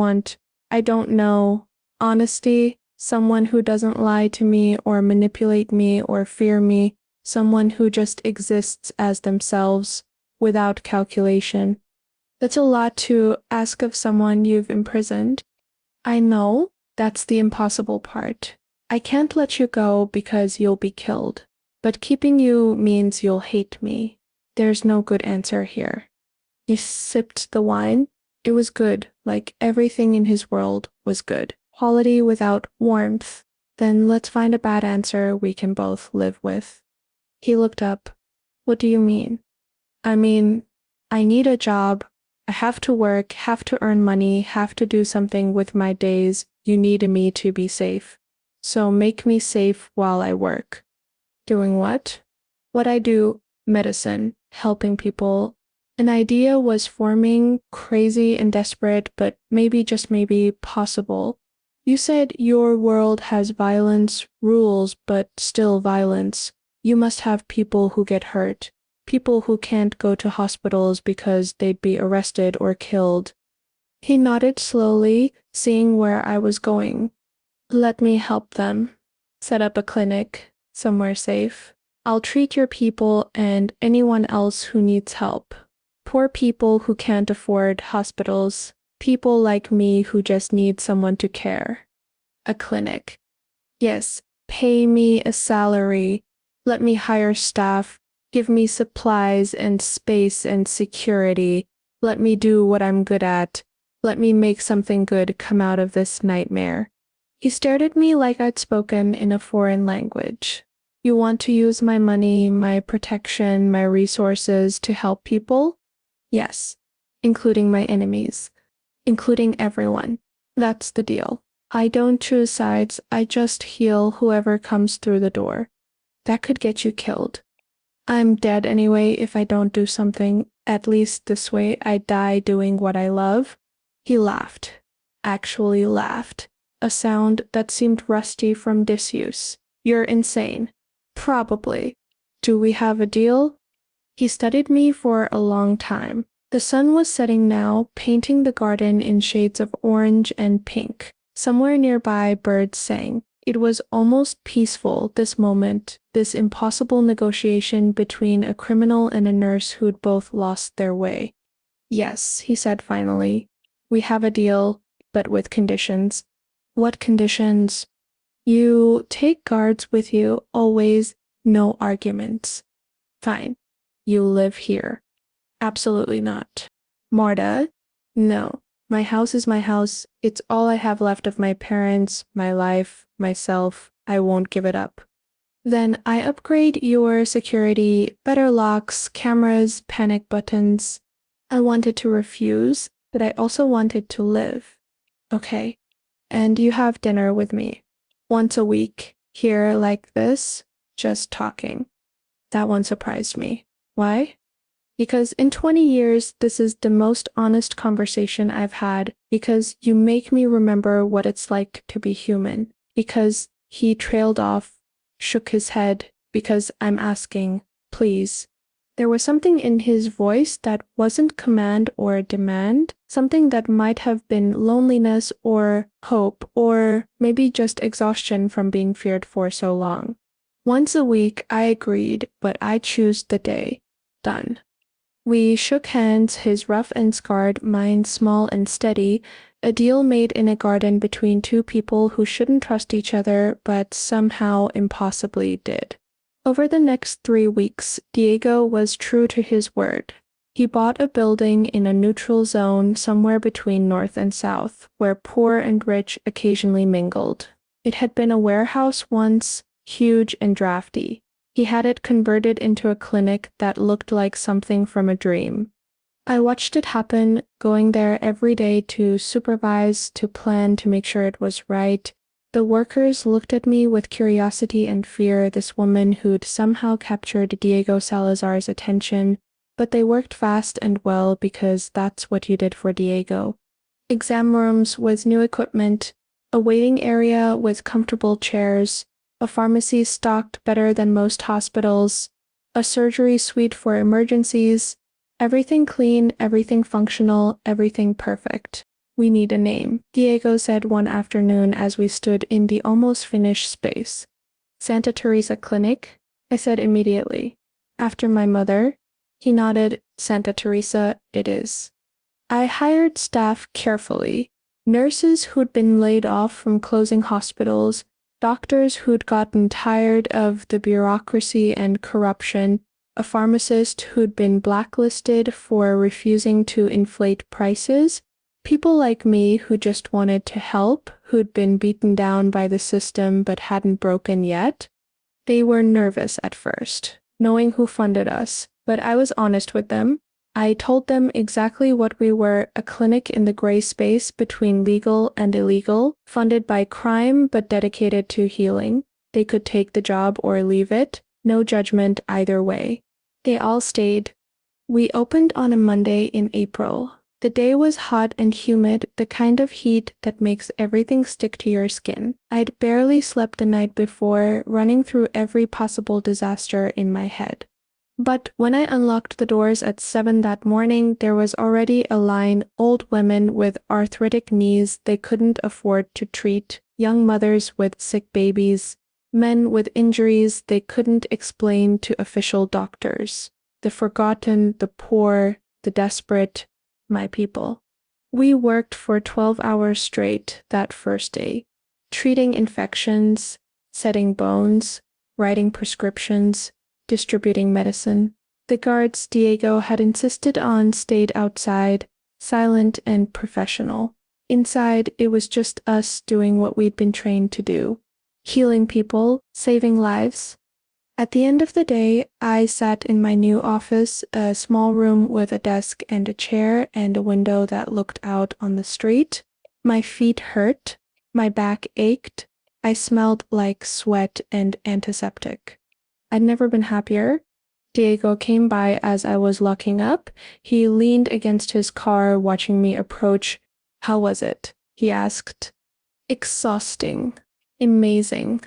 don't know, honesty. Someone who doesn't lie to me or manipulate me or fear me, someone who just exists as themselves, without calculation. That's a lot to ask of someone you've imprisoned. I know, that's the impossible part. I can't let you go because you'll be killed. But keeping you means you'll hate me. There's no good answer here. He sipped the wine. It was good, like everything in his world was good. Quality without warmth. Then let's find a bad answer we can both live with. He looked up. What do you mean? I mean, I need a job. I have to work, have to earn money, have to do something with my days. You need me to be safe. So make me safe while I work. Doing what? What I do, medicine, helping people. An idea was forming, crazy and desperate, but maybe, just maybe, possible. You said your world has violence, rules, but still violence. You must have people who get hurt. People who can't go to hospitals because they'd be arrested or killed. He nodded slowly, seeing where I was going. Let me help them. Set up a clinic, somewhere safe. I'll treat your people and anyone else who needs help. Poor people who can't afford hospitals. People like me who just need someone to care. A clinic. Yes, pay me a salary. Let me hire staff. Give me supplies and space and security. Let me do what I'm good at. Let me make something good come out of this nightmare. He stared at me like I'd spoken in a foreign language. You want to use my money, my protection, my resources to help people? Yes, including my enemies. Including everyone. That's the deal. I don't choose sides, I just heal whoever comes through the door. That could get you killed. I'm dead anyway if I don't do something. At least this way I die doing what I love. He laughed. Actually laughed. A sound that seemed rusty from disuse. You're insane. Probably. Do we have a deal? He studied me for a long time. The sun was setting now, painting the garden in shades of orange and pink. Somewhere nearby, birds sang. It was almost peaceful, this moment, this impossible negotiation between a criminal and a nurse who'd both lost their way. Yes, he said finally. We have a deal, but with conditions. What conditions? You take guards with you, always, no arguments. Fine. You live here. Absolutely not. Marta? No. My house is my house. It's all I have left of my parents, my life, myself. I won't give it up. Then I upgrade your security, better locks, cameras, panic buttons. I wanted to refuse, but I also wanted to live. Okay. And you have dinner with me. Once a week. Here like this. Just talking. That one surprised me. Why? Because in 20 years, this is the most honest conversation I've had, because you make me remember what it's like to be human, because he trailed off, shook his head, because I'm asking, please. There was something in his voice that wasn't command or demand, something that might have been loneliness or hope, or maybe just exhaustion from being feared for so long. Once a week, I agreed, but I choose the day. Done. We shook hands, his rough and scarred, mine small and steady, a deal made in a garden between two people who shouldn't trust each other but somehow impossibly did. Over the next 3 weeks, Diego was true to his word. He bought a building in a neutral zone somewhere between north and south, where poor and rich occasionally mingled. It had been a warehouse once, huge and drafty. He had it converted into a clinic that looked like something from a dream. I watched it happen, going there every day to supervise, to plan, to make sure it was right. The workers looked at me with curiosity and fear, this woman who'd somehow captured Diego Salazar's attention, but they worked fast and well because that's what you did for Diego. Exam rooms with new equipment, a waiting area with comfortable chairs, a pharmacy stocked better than most hospitals, a surgery suite for emergencies, everything clean, everything functional, everything perfect. We need a name, Diego said one afternoon as we stood in the almost finished space. Santa Teresa Clinic? I said immediately. After my mother? He nodded. Santa Teresa, it is. I hired staff carefully. Nurses who'd been laid off from closing hospitals, doctors who'd gotten tired of the bureaucracy and corruption, a pharmacist who'd been blacklisted for refusing to inflate prices, people like me who just wanted to help, who'd been beaten down by the system but hadn't broken yet. They were nervous at first, knowing who funded us, but I was honest with them. I told them exactly what we were, a clinic in the gray space between legal and illegal, funded by crime but dedicated to healing. They could take the job or leave it, no judgment either way. They all stayed. We opened on a Monday in April. The day was hot and humid, the kind of heat that makes everything stick to your skin. I'd barely slept the night before, running through every possible disaster in my head. But when I unlocked the doors at 7 that morning, there was already a line, old women with arthritic knees they couldn't afford to treat, young mothers with sick babies, men with injuries they couldn't explain to official doctors. The forgotten, the poor, the desperate, my people. We worked for 12 hours straight that first day, treating infections, setting bones, writing prescriptions, distributing medicine. The guards Diego had insisted on stayed outside, silent and professional. Inside, it was just us doing what we'd been trained to do. Healing people, saving lives. At the end of the day, I sat in my new office, a small room with a desk and a chair and a window that looked out on the street. My feet hurt. My back ached. I smelled like sweat and antiseptic. I'd never been happier. Diego came by as I was locking up. He leaned against his car, watching me approach. How was it? He asked. Exhausting. Amazing.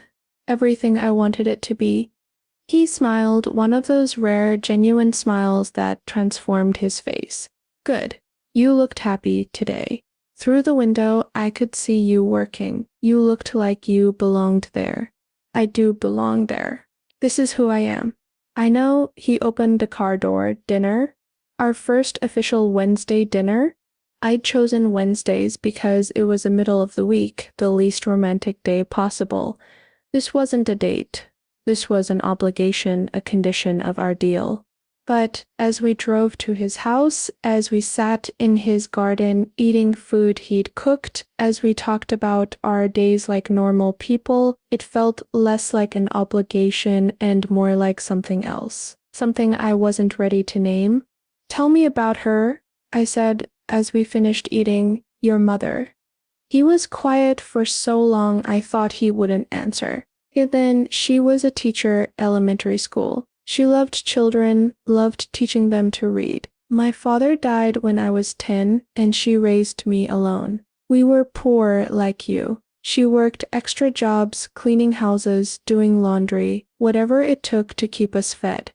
Everything I wanted it to be. He smiled, one of those rare, genuine smiles that transformed his face. Good. You looked happy today. Through the window, I could see you working. You looked like you belonged there. I do belong there. This is who I am. I know. He opened the car door. Dinner? Our first official Wednesday dinner? I'd chosen Wednesdays because it was the middle of the week, the least romantic day possible. This wasn't a date. This was an obligation, a condition of our deal. But as we drove to his house, as we sat in his garden eating food he'd cooked, as we talked about our days like normal people, it felt less like an obligation and more like something else. Something I wasn't ready to name. Tell me about her, I said as we finished eating. Your mother. He was quiet for so long I thought he wouldn't answer. And then she was a teacher, elementary school. She loved children, loved teaching them to read. My father died when I was 10, and she raised me alone. We were poor like you. She worked extra jobs, cleaning houses, doing laundry, whatever it took to keep us fed.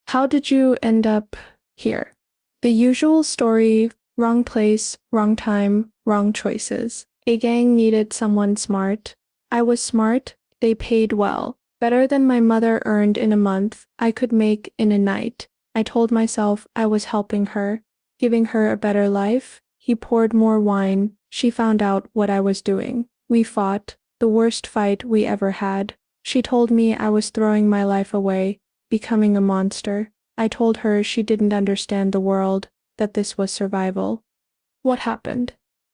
How did you end up here? The usual story, wrong place, wrong time, wrong choices. A gang needed someone smart. I was smart. They paid well. Better than my mother earned in a month, I could make in a night. I told myself I was helping her, giving her a better life. He poured more wine. She found out what I was doing. We fought, the worst fight we ever had. She told me I was throwing my life away, becoming a monster. I told her she didn't understand the world, that this was survival. What happened?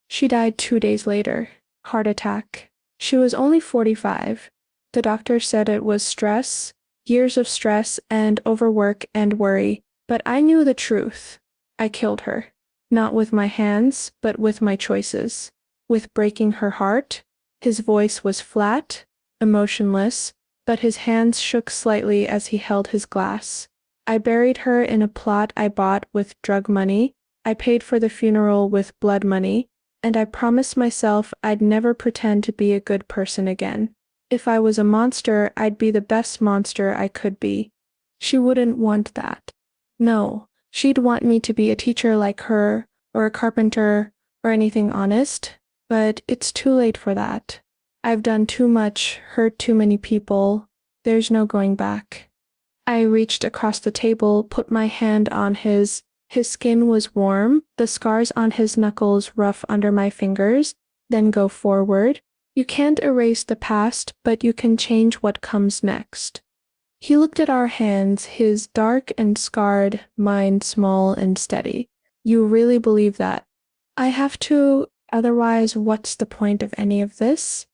She died 2 days later. Heart attack. She was only 45. The doctor said it was stress, years of stress and overwork and worry, but I knew the truth. I killed her. Not with my hands, but with my choices. With breaking her heart. His voice was flat, emotionless, but his hands shook slightly as he held his glass. I buried her in a plot I bought with drug money. I paid for the funeral with blood money, and I promised myself I'd never pretend to be a good person again. If I was a monster, I'd be the best monster I could be. She wouldn't want that. No, she'd want me to be a teacher like her, or a carpenter, or anything honest, but it's too late for that. I've done too much, hurt too many people. There's no going back. I reached across the table, put my hand on his. His skin was warm, the scars on his knuckles rough under my fingers. Then go forward. You can't erase the past, but you can change what comes next. He looked at our hands, his dark and scarred, mine small and steady. You really believe that? I have to, otherwise what's the point of any of this?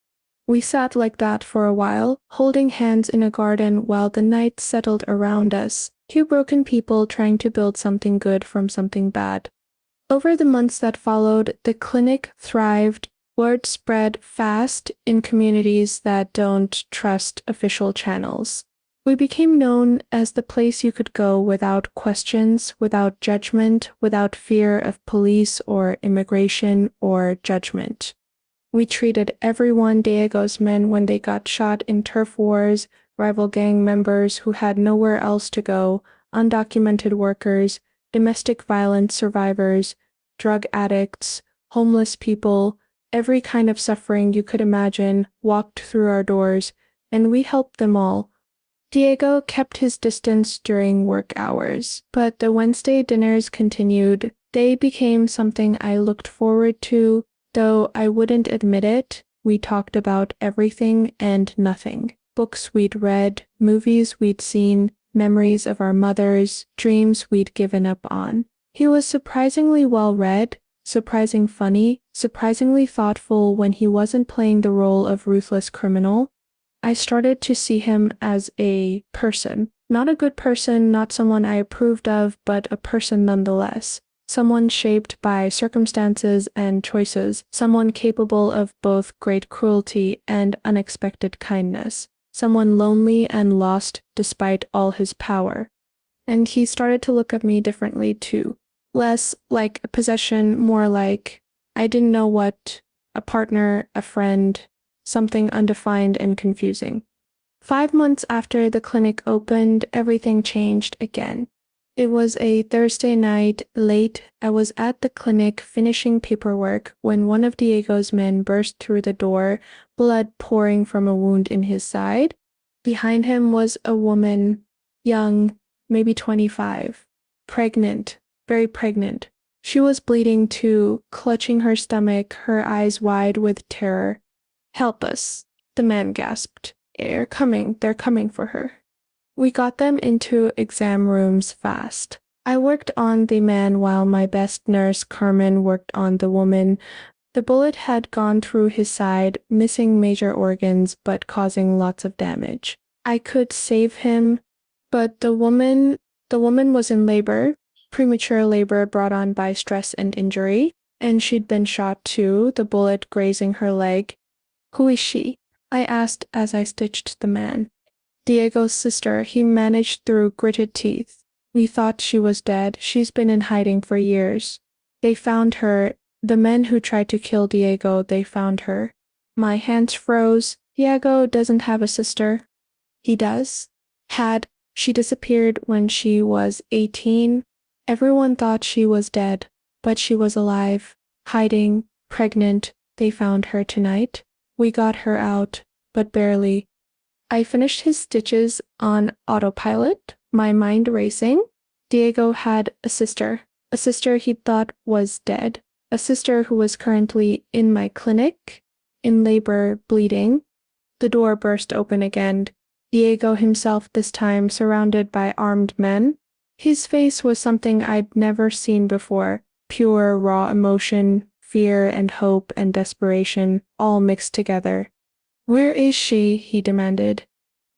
We sat like that for a while, holding hands in a garden while the night settled around us, two broken people trying to build something good from something bad. Over the months that followed, the clinic thrived. Word spread fast in communities that don't trust official channels. We became known as the place you could go without questions, without judgment, without fear of police or immigration or judgment. We treated everyone Diego's men when they got shot in turf wars, rival gang members who had nowhere else to go, undocumented workers, domestic violence survivors, drug addicts, homeless people, every kind of suffering you could imagine walked through our doors, and we helped them all. Diego kept his distance during work hours, but the Wednesday dinners continued. They became something I looked forward to. Though I wouldn't admit it, we talked about everything and nothing. Books we'd read, movies we'd seen, memories of our mothers, dreams we'd given up on. He was surprisingly well-read, surprisingly funny, surprisingly thoughtful when he wasn't playing the role of ruthless criminal. I started to see him as a person. Not a good person, not someone I approved of, but a person nonetheless. Someone shaped by circumstances and choices, someone capable of both great cruelty and unexpected kindness, someone lonely and lost despite all his power. And he started to look at me differently too. Less like a possession, more like I didn't know what, a partner, a friend, something undefined and confusing. 5 months after the clinic opened, everything changed again. It was a Thursday night, late. I was at the clinic finishing paperwork when one of Diego's men burst through the door, blood pouring from a wound in his side. Behind him was a woman, young, maybe 25, pregnant, very pregnant. She was bleeding too, clutching her stomach, her eyes wide with terror. "Help us," the man gasped. They're coming for her." We got them into exam rooms fast. I worked on the man while my best nurse, Carmen, worked on the woman. The bullet had gone through his side, missing major organs but causing lots of damage. I could save him, but the woman was in labor, premature labor brought on by stress and injury, and she'd been shot too, the bullet grazing her leg. "Who is she?" I asked as I stitched the man. "Diego's sister," he managed through gritted teeth. "We thought she was dead. She's been in hiding for years. They found her. The men who tried to kill Diego, they found her." My hands froze. "Diego doesn't have a sister." "He does?" "Had. She disappeared when she was 18. Everyone thought she was dead, but she was alive, hiding, pregnant. They found her tonight. We got her out, but barely." I finished his stitches on autopilot, my mind racing. Diego had a sister he thought was dead, a sister who was currently in my clinic, in labor, bleeding. The door burst open again. Diego himself this time surrounded by armed men. His face was something I'd never seen before, pure, raw emotion, fear and hope and desperation, all mixed together. "Where is she?" he demanded.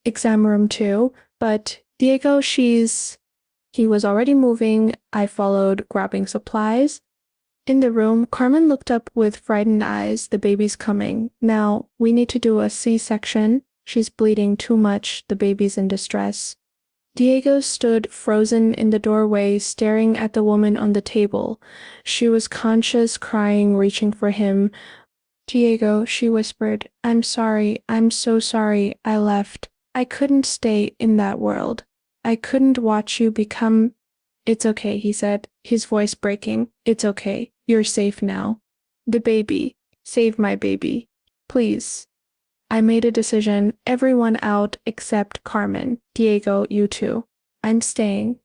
"Exam room 2, but Diego, she's—" He was already moving. I followed, grabbing supplies. In the room, Carmen looked up with frightened eyes. "The baby's coming. Now, we need to do a C-section. She's bleeding too much. The baby's in distress." Diego stood frozen in the doorway, staring at the woman on the table. She was conscious, crying, reaching for him. "Diego," she whispered, "I'm sorry. I'm so sorry. I left. I couldn't stay in that world. I couldn't watch you become—" "It's okay," he said, his voice breaking. "It's okay. You're safe now. The baby. Save my baby. Please." I made a decision. Everyone out except Carmen. "Diego, you too. I'm staying.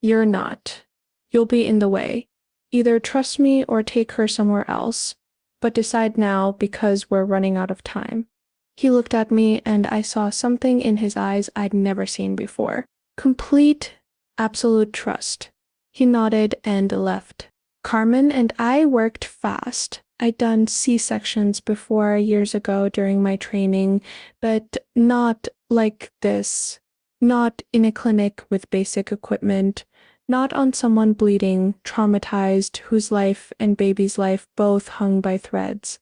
You're not. You'll be in the way. Either trust me or take her somewhere else. But decide now because we're running out of time." He looked at me and I saw something in his eyes I'd never seen before. Complete, absolute trust. He nodded and left. Carmen and I worked fast. I'd done C-sections before years ago during my training, but not like this. Not in a clinic with basic equipment. Not on someone bleeding, traumatized, whose life and baby's life both hung by threads.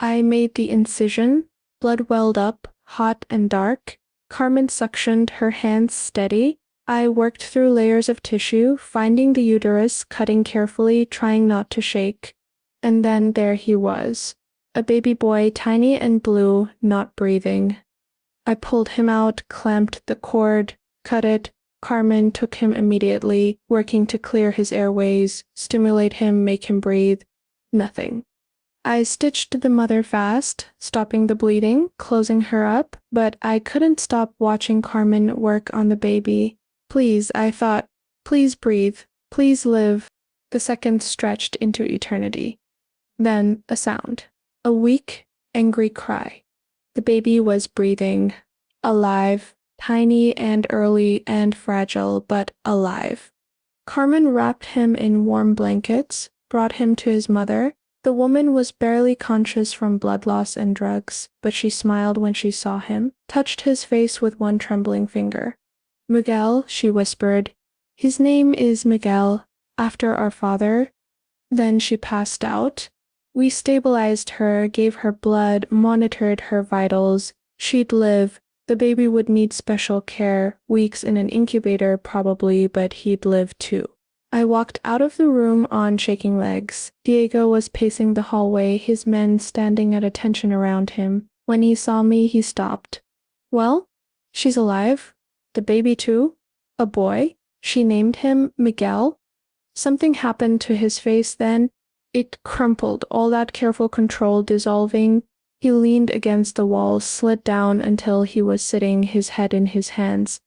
I made the incision. Blood welled up, hot and dark. Carmen suctioned, her hands steady. I worked through layers of tissue, finding the uterus, cutting carefully, trying not to shake. And then there he was. A baby boy, tiny and blue, not breathing. I pulled him out, clamped the cord, cut it. Carmen took him immediately, working to clear his airways, stimulate him, make him breathe. Nothing. I stitched the mother fast, stopping the bleeding, closing her up, but I couldn't stop watching Carmen work on the baby. Please, I thought, please breathe, please live. The seconds stretched into eternity. Then a sound. A weak, angry cry. The baby was breathing. Alive, tiny and early and fragile, but alive. Carmen wrapped him in warm blankets, brought him to his mother. The woman was barely conscious from blood loss and drugs, but she smiled when she saw him, touched his face with one trembling finger. "Miguel," she whispered. "His name is Miguel, after our father." Then she passed out. We stabilized her, gave her blood, monitored her vitals. She'd live. The baby would need special care, weeks in an incubator probably, but he'd live too. I walked out of the room on shaking legs. Diego was pacing the hallway, his men standing at attention around him. When he saw me, he stopped. "Well, she's alive. The baby too. A boy. She named him Miguel." Something happened to his face then. It crumpled, all that careful control dissolving. He leaned against the wall, slid down until he was sitting, his head in his hands.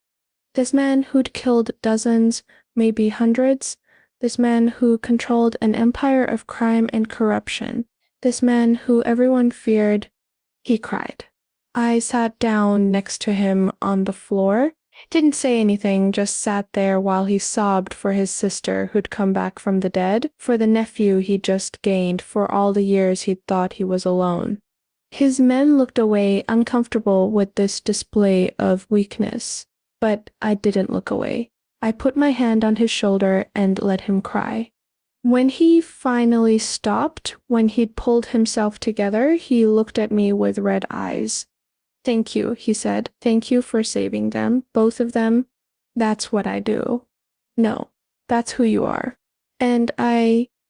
This man who'd killed dozens, maybe hundreds. This man who controlled an empire of crime and corruption. This man who everyone feared. He cried. I sat down next to him on the floor. Didn't say anything, just sat there while he sobbed for his sister who'd come back from the dead, for the nephew he'd just gained, for all the years he'd thought he was alone. His men looked away, uncomfortable with this display of weakness. But I didn't look away. I put my hand on his shoulder and let him cry. When he finally stopped, when he'd pulled himself together, he looked at me with red eyes. "Thank you," he said. "Thank you for saving them, both of them. That's what I do. No, that's who you are." And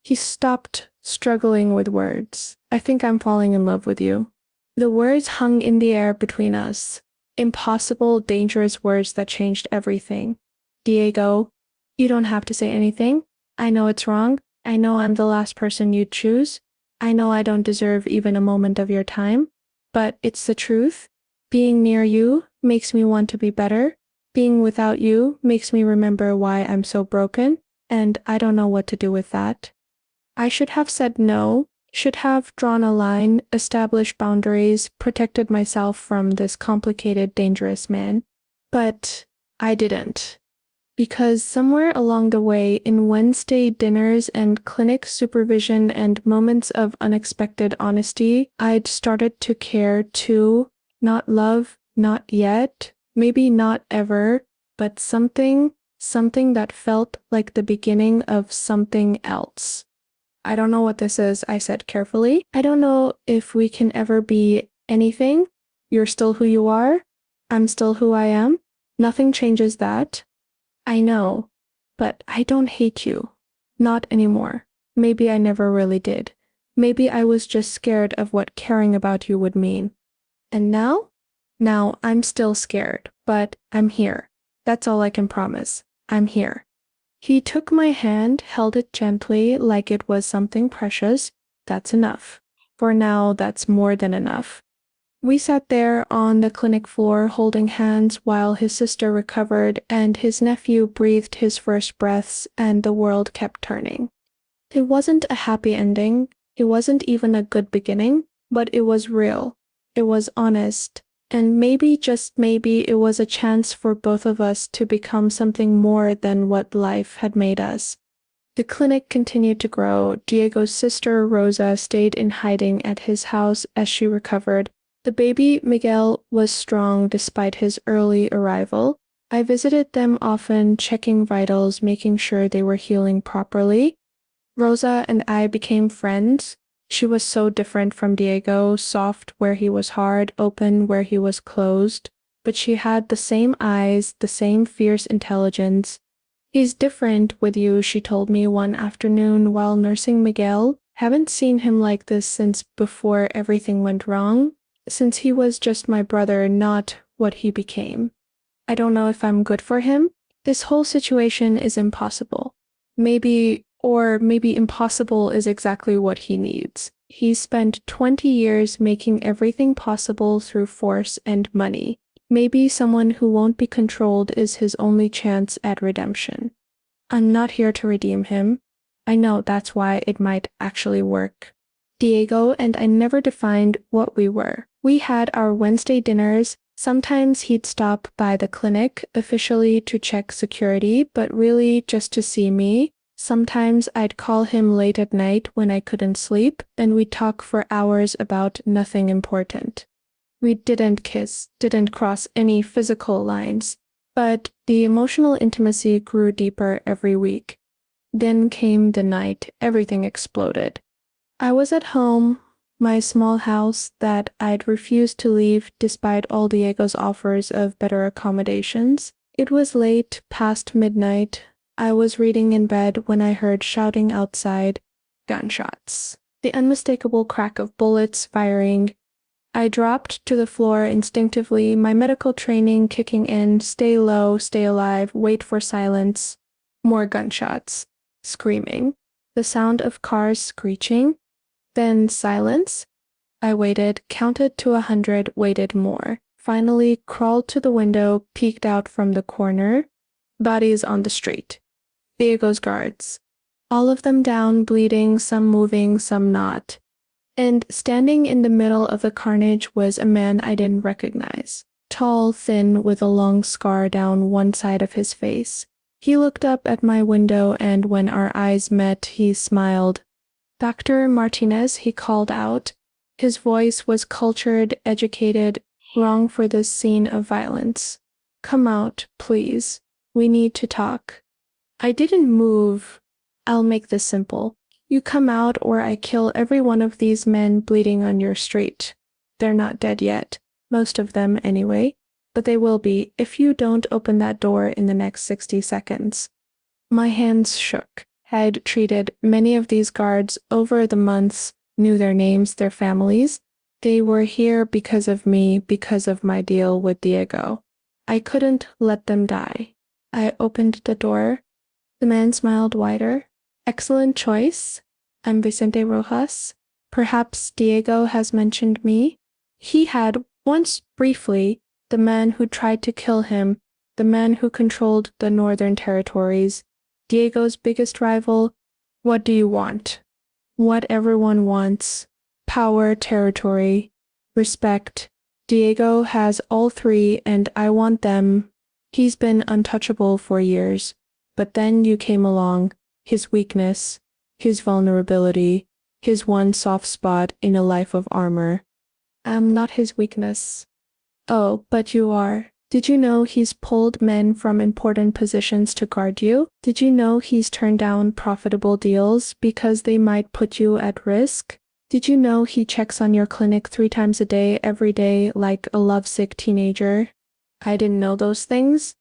he stopped, struggling with words. "I think I'm falling in love with you." The words hung in the air between us. Impossible, dangerous words that changed everything. "Diego, you don't have to say anything. I know it's wrong. I know I'm the last person you'd choose. I know I don't deserve even a moment of your time. But it's the truth. Being near you makes me want to be better. Being without you makes me remember why I'm so broken, and I don't know what to do with that. I should have said no, should have drawn a line, established boundaries, protected myself from this complicated, dangerous man. But I didn't. Because somewhere along the way, in Wednesday dinners and clinic supervision and moments of unexpected honesty, I'd started to care too. Not love, not yet, maybe not ever, but something that felt like the beginning of something else. I don't know what this is, I said carefully. I don't know if we can ever be anything. You're still who you are. I'm still who I am. Nothing changes that. I know, but I don't hate you. Not anymore. Maybe I never really did. Maybe I was just scared of what caring about you would mean. And now? Now I'm still scared, but I'm here. That's all I can promise. I'm here. He took my hand, held it gently like it was something precious. That's enough. For now, that's more than enough. We sat there on the clinic floor holding hands while his sister recovered and his nephew breathed his first breaths and the world kept turning. It wasn't a happy ending, it wasn't even a good beginning, but it was real. It was honest. And maybe, just maybe, it was a chance for both of us to become something more than what life had made us. The clinic continued to grow. Diego's sister, Rosa, stayed in hiding at his house as she recovered. The baby, Miguel, was strong despite his early arrival. I visited them often, checking vitals, making sure they were healing properly. Rosa and I became friends. She was so different from Diego, soft where he was hard, open where he was closed. But she had the same eyes, the same fierce intelligence. He's different with you, she told me one afternoon while nursing Miguel. Haven't seen him like this since before everything went wrong. Since he was just my brother, not what he became. I don't know if I'm good for him. This whole situation is impossible. Maybe impossible is exactly what he needs. He spent 20 years making everything possible through force and money. Maybe someone who won't be controlled is his only chance at redemption. I'm not here to redeem him. I know that's why it might actually work. Diego and I never defined what we were. We had our Wednesday dinners. Sometimes he'd stop by the clinic officially to check security, but really just to see me. Sometimes I'd call him late at night when I couldn't sleep, and we'd talk for hours about nothing important. We didn't kiss, didn't cross any physical lines, but the emotional intimacy grew deeper every week. Then came the night everything exploded. I was at home, my small house that I'd refused to leave despite all Diego's offers of better accommodations. It was late, past midnight. I was reading in bed when I heard shouting outside, gunshots. The unmistakable crack of bullets firing. I dropped to the floor instinctively, my medical training kicking in, stay low, stay alive, wait for silence. More gunshots. Screaming. The sound of cars screeching. Then silence. I waited, counted to 100, waited more. Finally crawled to the window, peeked out from the corner. Bodies on the street. Diego's guards. All of them down, bleeding, some moving, some not. And standing in the middle of the carnage was a man I didn't recognize. Tall, thin, with a long scar down one side of his face. He looked up at my window and when our eyes met, he smiled. Dr. Martinez, he called out. His voice was cultured, educated, wrong for this scene of violence. Come out, please. We need to talk. I didn't move. I'll make this simple. You come out or I kill every one of these men bleeding on your street. They're not dead yet. Most of them, anyway. But they will be if you don't open that door in the next 60 seconds. My hands shook. Had treated many of these guards over the months, knew their names, their families. They were here because of me, because of my deal with Diego. I couldn't let them die. I opened the door. The man smiled wider. Excellent choice. I'm Vicente Rojas. Perhaps Diego has mentioned me. He had, once briefly, the man who tried to kill him, the man who controlled the northern territories, Diego's biggest rival. What do you want? What everyone wants. Power, territory, respect. Diego has all three and I want them. He's been untouchable for years. But then you came along, his weakness, his vulnerability, his one soft spot in a life of armor. I'm not his weakness. Oh, but you are. Did you know he's pulled men from important positions to guard you? Did you know he's turned down profitable deals because they might put you at risk? Did you know he checks on your clinic 3 times a day, every day, like a lovesick teenager? I didn't know those things.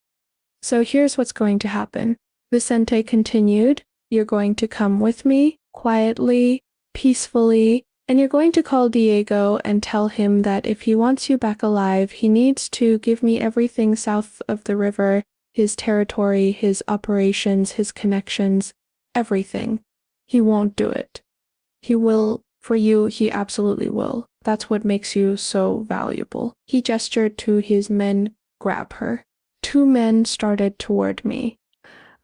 So here's what's going to happen. Vicente continued. You're going to come with me, quietly, peacefully, and you're going to call Diego and tell him that if he wants you back alive, he needs to give me everything south of the river, his territory, his operations, his connections, everything. He won't do it. He will. For you, he absolutely will. That's what makes you so valuable. He gestured to his men. Grab her. 2 men started toward me.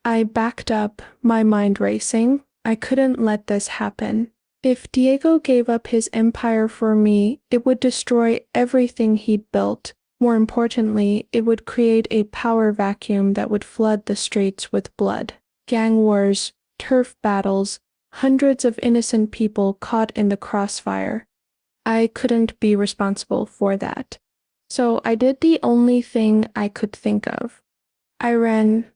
I backed up, my mind racing. I couldn't let this happen. If Diego gave up his empire for me, it would destroy everything he'd built. More importantly, it would create a power vacuum that would flood the streets with blood. Gang wars, turf battles, hundreds of innocent people caught in the crossfire. I couldn't be responsible for that. So I did the only thing I could think of. I ran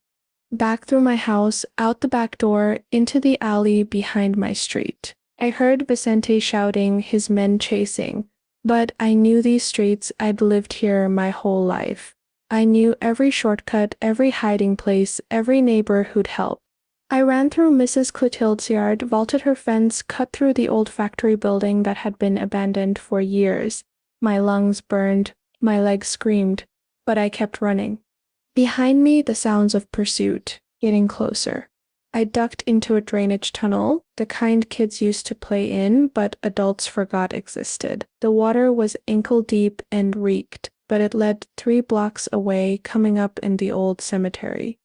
back through my house, out the back door, into the alley behind my street. I heard Vicente shouting, his men chasing. But I knew these streets. I'd lived here my whole life. I knew every shortcut, every hiding place, every neighbor who'd help. I ran through Mrs. Clotilde's yard, vaulted her fence, cut through the old factory building that had been abandoned for years. My lungs burned, my legs screamed, but I kept running. Behind me, the sounds of pursuit, getting closer. I ducked into a drainage tunnel, the kind kids used to play in, but adults forgot existed. The water was ankle deep and reeked, but it led 3 blocks away, coming up in the old cemetery.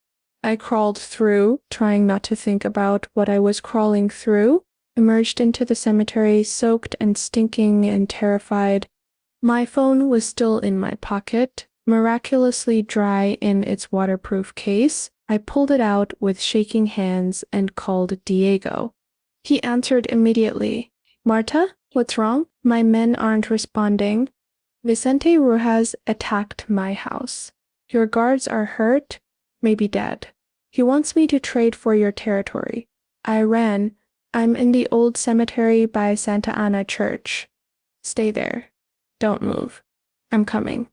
I crawled through, trying not to think about what I was crawling through, emerged into the cemetery, soaked and stinking and terrified. My phone was still in my pocket, miraculously dry in its waterproof case. I pulled it out with shaking hands and called Diego. He answered immediately. Marta, what's wrong? My men aren't responding. Vicente Rojas attacked my house. Your guards are hurt, maybe dead. He wants me to trade for your territory. I ran. I'm in the old cemetery by Santa Ana Church. Stay there. Don't move. I'm coming.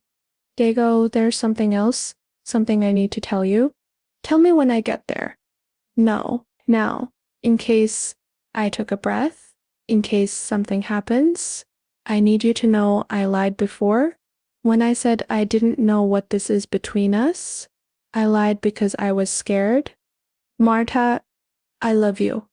Diego, there's something else. Something I need to tell you. Tell me when I get there. No, now. In case I took a breath. In case something happens. I need you to know I lied before. When I said I didn't know what this is between us, I lied because I was scared. Marta, I love you.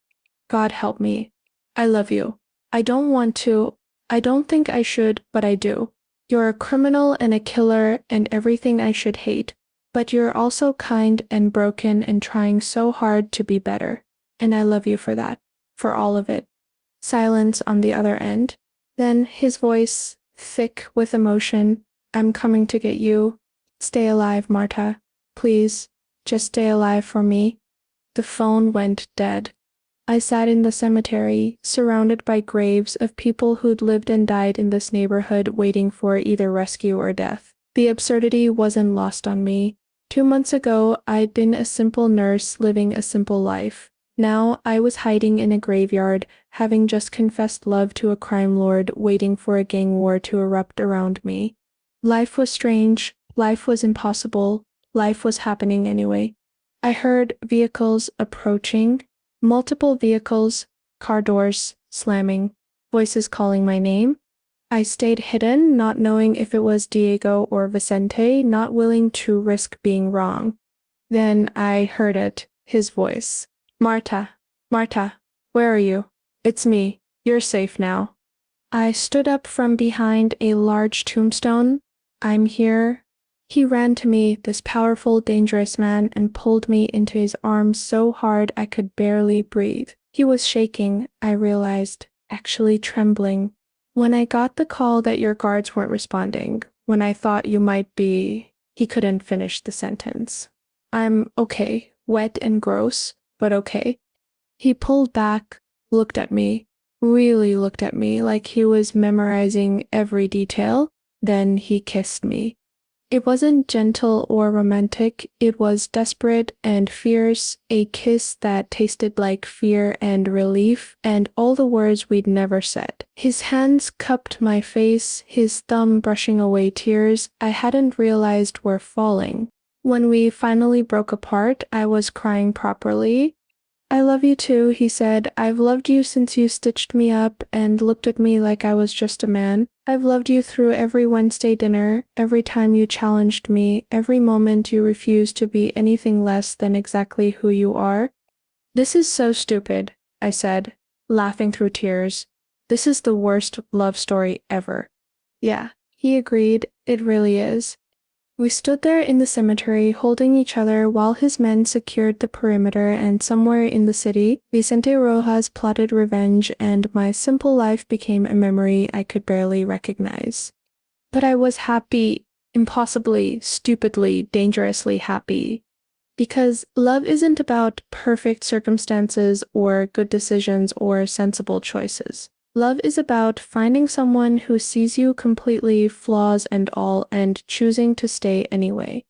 God help me. I love you. I don't want to. I don't think I should, but I do. You're a criminal and a killer and everything I should hate. But you're also kind and broken and trying so hard to be better. And I love you for that. For all of it. Silence on the other end. Then his voice, thick with emotion. I'm coming to get you. Stay alive, Marta. Please, just stay alive for me. The phone went dead. I sat in the cemetery, surrounded by graves of people who'd lived and died in this neighborhood, waiting for either rescue or death. The absurdity wasn't lost on me. 2 months ago, I'd been a simple nurse living a simple life. Now I was hiding in a graveyard, having just confessed love to a crime lord, waiting for a gang war to erupt around me. Life was strange. Life was impossible. Life was happening anyway. I heard vehicles approaching. Multiple vehicles, car doors slamming, voices calling my name. I stayed hidden, not knowing if it was Diego or Vicente, not willing to risk being wrong. Then I heard it, his voice. Marta, Marta, where are you? It's me. You're safe now. I stood up from behind a large tombstone. I'm here. He ran to me, this powerful, dangerous man, and pulled me into his arms so hard I could barely breathe. He was shaking, I realized, actually trembling. When I got the call that your guards weren't responding, when I thought you might be... He couldn't finish the sentence. I'm okay, wet and gross, but okay. He pulled back, looked at me, really looked at me like he was memorizing every detail, then he kissed me. It wasn't gentle or romantic, it was desperate and fierce, a kiss that tasted like fear and relief, and all the words we'd never said. His hands cupped my face, his thumb brushing away tears I hadn't realized were falling. When we finally broke apart, I was crying properly. I love you too, he said. I've loved you since you stitched me up and looked at me like I was just a man. I've loved you through every Wednesday dinner, every time you challenged me, every moment you refused to be anything less than exactly who you are. This is so stupid, I said, laughing through tears. This is the worst love story ever. Yeah, he agreed, it really is. We stood there in the cemetery holding each other while his men secured the perimeter, and somewhere in the city, Vicente Rojas plotted revenge and my simple life became a memory I could barely recognize. But I was happy, impossibly, stupidly, dangerously happy. Because love isn't about perfect circumstances or good decisions or sensible choices. Love is about finding someone who sees you completely, flaws and all, and choosing to stay anyway.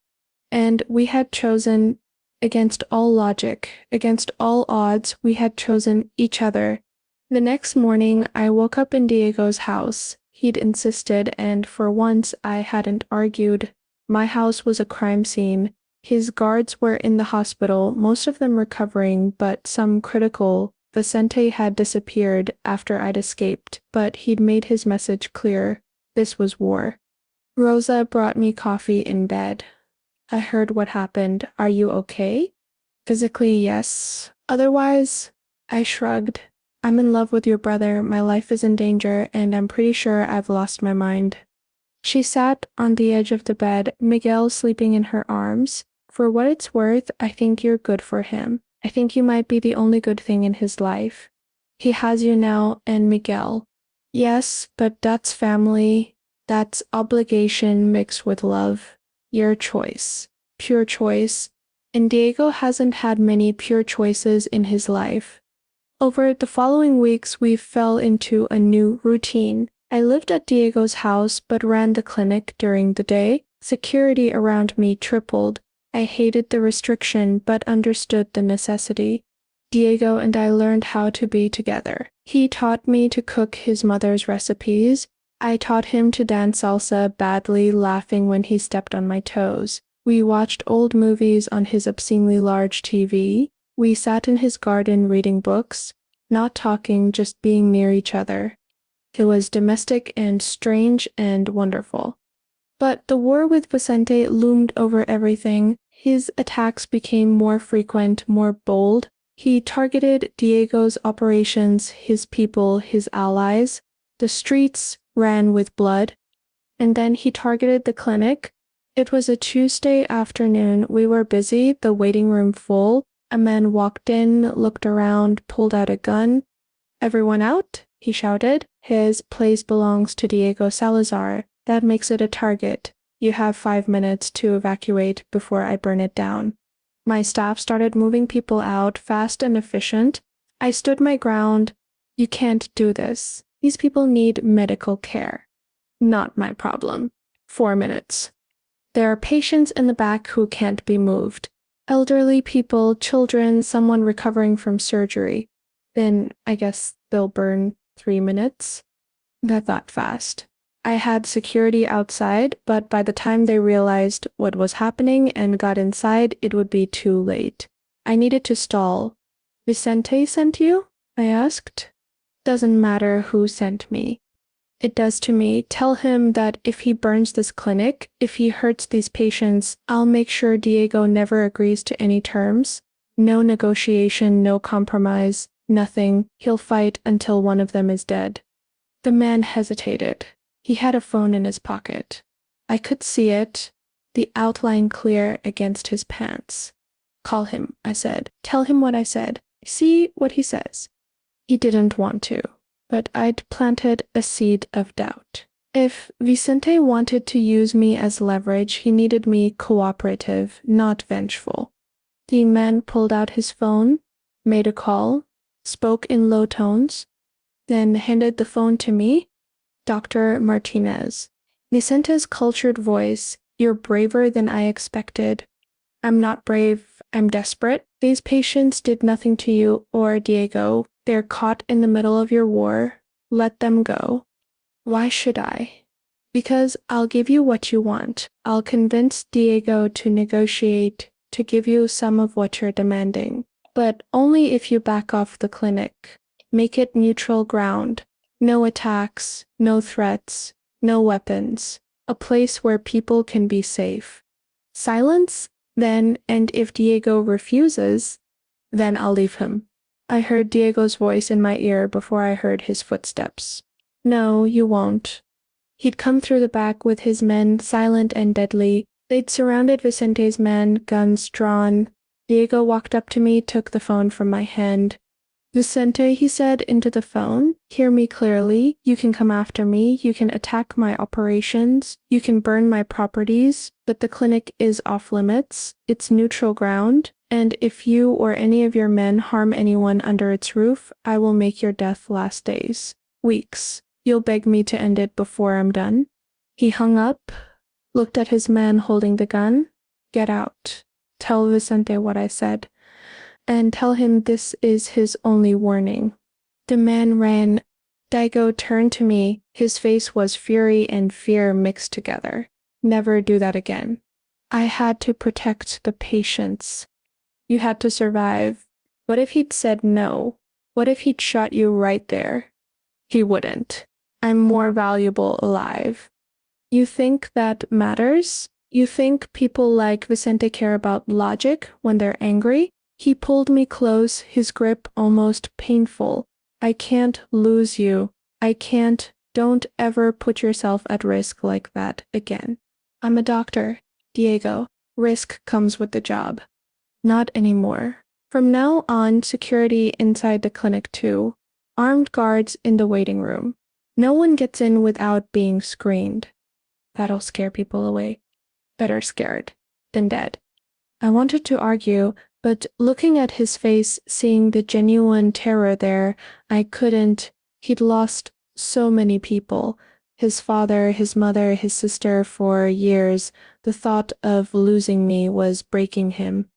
And we had chosen, against all logic, against all odds, we had chosen each other. The next morning, I woke up in Diego's house. He'd insisted, and for once I hadn't argued. My house was a crime scene. His guards were in the hospital, most of them recovering, but some critical. Vicente had disappeared after I'd escaped, but he'd made his message clear. This was war. Rosa brought me coffee in bed. I heard what happened. Are you okay? Physically, yes. Otherwise, I shrugged. I'm in love with your brother, my life is in danger, and I'm pretty sure I've lost my mind. She sat on the edge of the bed, Miguel sleeping in her arms. For what it's worth, I think you're good for him. I think you might be the only good thing in his life. He has you now and Miguel. Yes, but that's family. That's obligation mixed with love. Your choice. Pure choice. And Diego hasn't had many pure choices in his life. Over the following weeks, we fell into a new routine. I lived at Diego's house but ran the clinic during the day. Security around me tripled. I hated the restriction but understood the necessity. Diego and I learned how to be together. He taught me to cook his mother's recipes. I taught him to dance salsa badly, laughing when he stepped on my toes. We watched old movies on his obscenely large TV. We sat in his garden reading books, not talking, just being near each other. It was domestic and strange and wonderful. But the war with Vicente loomed over everything. His attacks became more frequent, more bold. He targeted Diego's operations, his people, his allies. The streets ran with blood. And then he targeted the clinic. It was a Tuesday afternoon. We were busy, the waiting room full. A man walked in, looked around, pulled out a gun. "Everyone out?" he shouted. "His place belongs to Diego Salazar. That makes it a target. You have 5 minutes to evacuate before I burn it down." My staff started moving people out, fast and efficient. I stood my ground. You can't do this. These people need medical care. Not my problem. 4 minutes. There are patients in the back who can't be moved. Elderly people, children, someone recovering from surgery. Then I guess they'll burn 3 minutes. I thought fast. I had security outside, but by the time they realized what was happening and got inside, it would be too late. I needed to stall. "Vicente sent you?" I asked. "Doesn't matter who sent me. It does to me. Tell him that if he burns this clinic, if he hurts these patients, I'll make sure Diego never agrees to any terms. No negotiation, no compromise, nothing. He'll fight until one of them is dead." The man hesitated. He had a phone in his pocket. I could see it. the outline clear against his pants. Call him, I said. Tell him what I said. See what he says. He didn't want to, but I'd planted a seed of doubt. If Vicente wanted to use me as leverage, he needed me cooperative, not vengeful. The man pulled out his phone, made a call, spoke in low tones, then handed the phone to me. Dr. Martinez. Vicente's cultured voice. You're braver than I expected. I'm not brave, I'm desperate. These patients did nothing to you or Diego. They're caught in the middle of your war. Let them go. Why should I? Because I'll give you what you want. I'll convince Diego to negotiate, to give you some of what you're demanding. But only if you back off the clinic. Make it neutral ground. No attacks, no threats, no weapons. A place where people can be safe. Silence? Then, and if Diego refuses, then I'll leave him. I heard Diego's voice in my ear before I heard his footsteps. No, you won't. He'd come through the back with his men, silent and deadly. They'd surrounded Vicente's men, guns drawn. Diego walked up to me, took the phone from my hand. Vicente, he said into the phone, hear me clearly. You can come after me. You can attack my operations. You can burn my properties. But the clinic is off limits. It's neutral ground. And if you or any of your men harm anyone under its roof, I will make your death last days. Weeks. You'll beg me to end it before I'm done? He hung up, looked at his man holding the gun. Get out. Tell Vicente what I said. And tell him this is his only warning. The man ran. Diego turned to me. His face was fury and fear mixed together. Never do that again. I had to protect the patients. You had to survive. What if he'd said no? What if he'd shot you right there? He wouldn't. I'm more valuable alive. You think that matters? You think people like Vicente care about logic when they're angry? He pulled me close, his grip almost painful. I can't lose you. I can't. Don't ever put yourself at risk like that again. I'm a doctor, Diego. Risk comes with the job. Not anymore. From now on, security inside the clinic too. Armed guards in the waiting room. No one gets in without being screened. That'll scare people away. Better scared than dead. I wanted to argue, but looking at his face, seeing the genuine terror there, I couldn't. He'd lost so many people. His father, his mother, his sister for years. The thought of losing me was breaking him.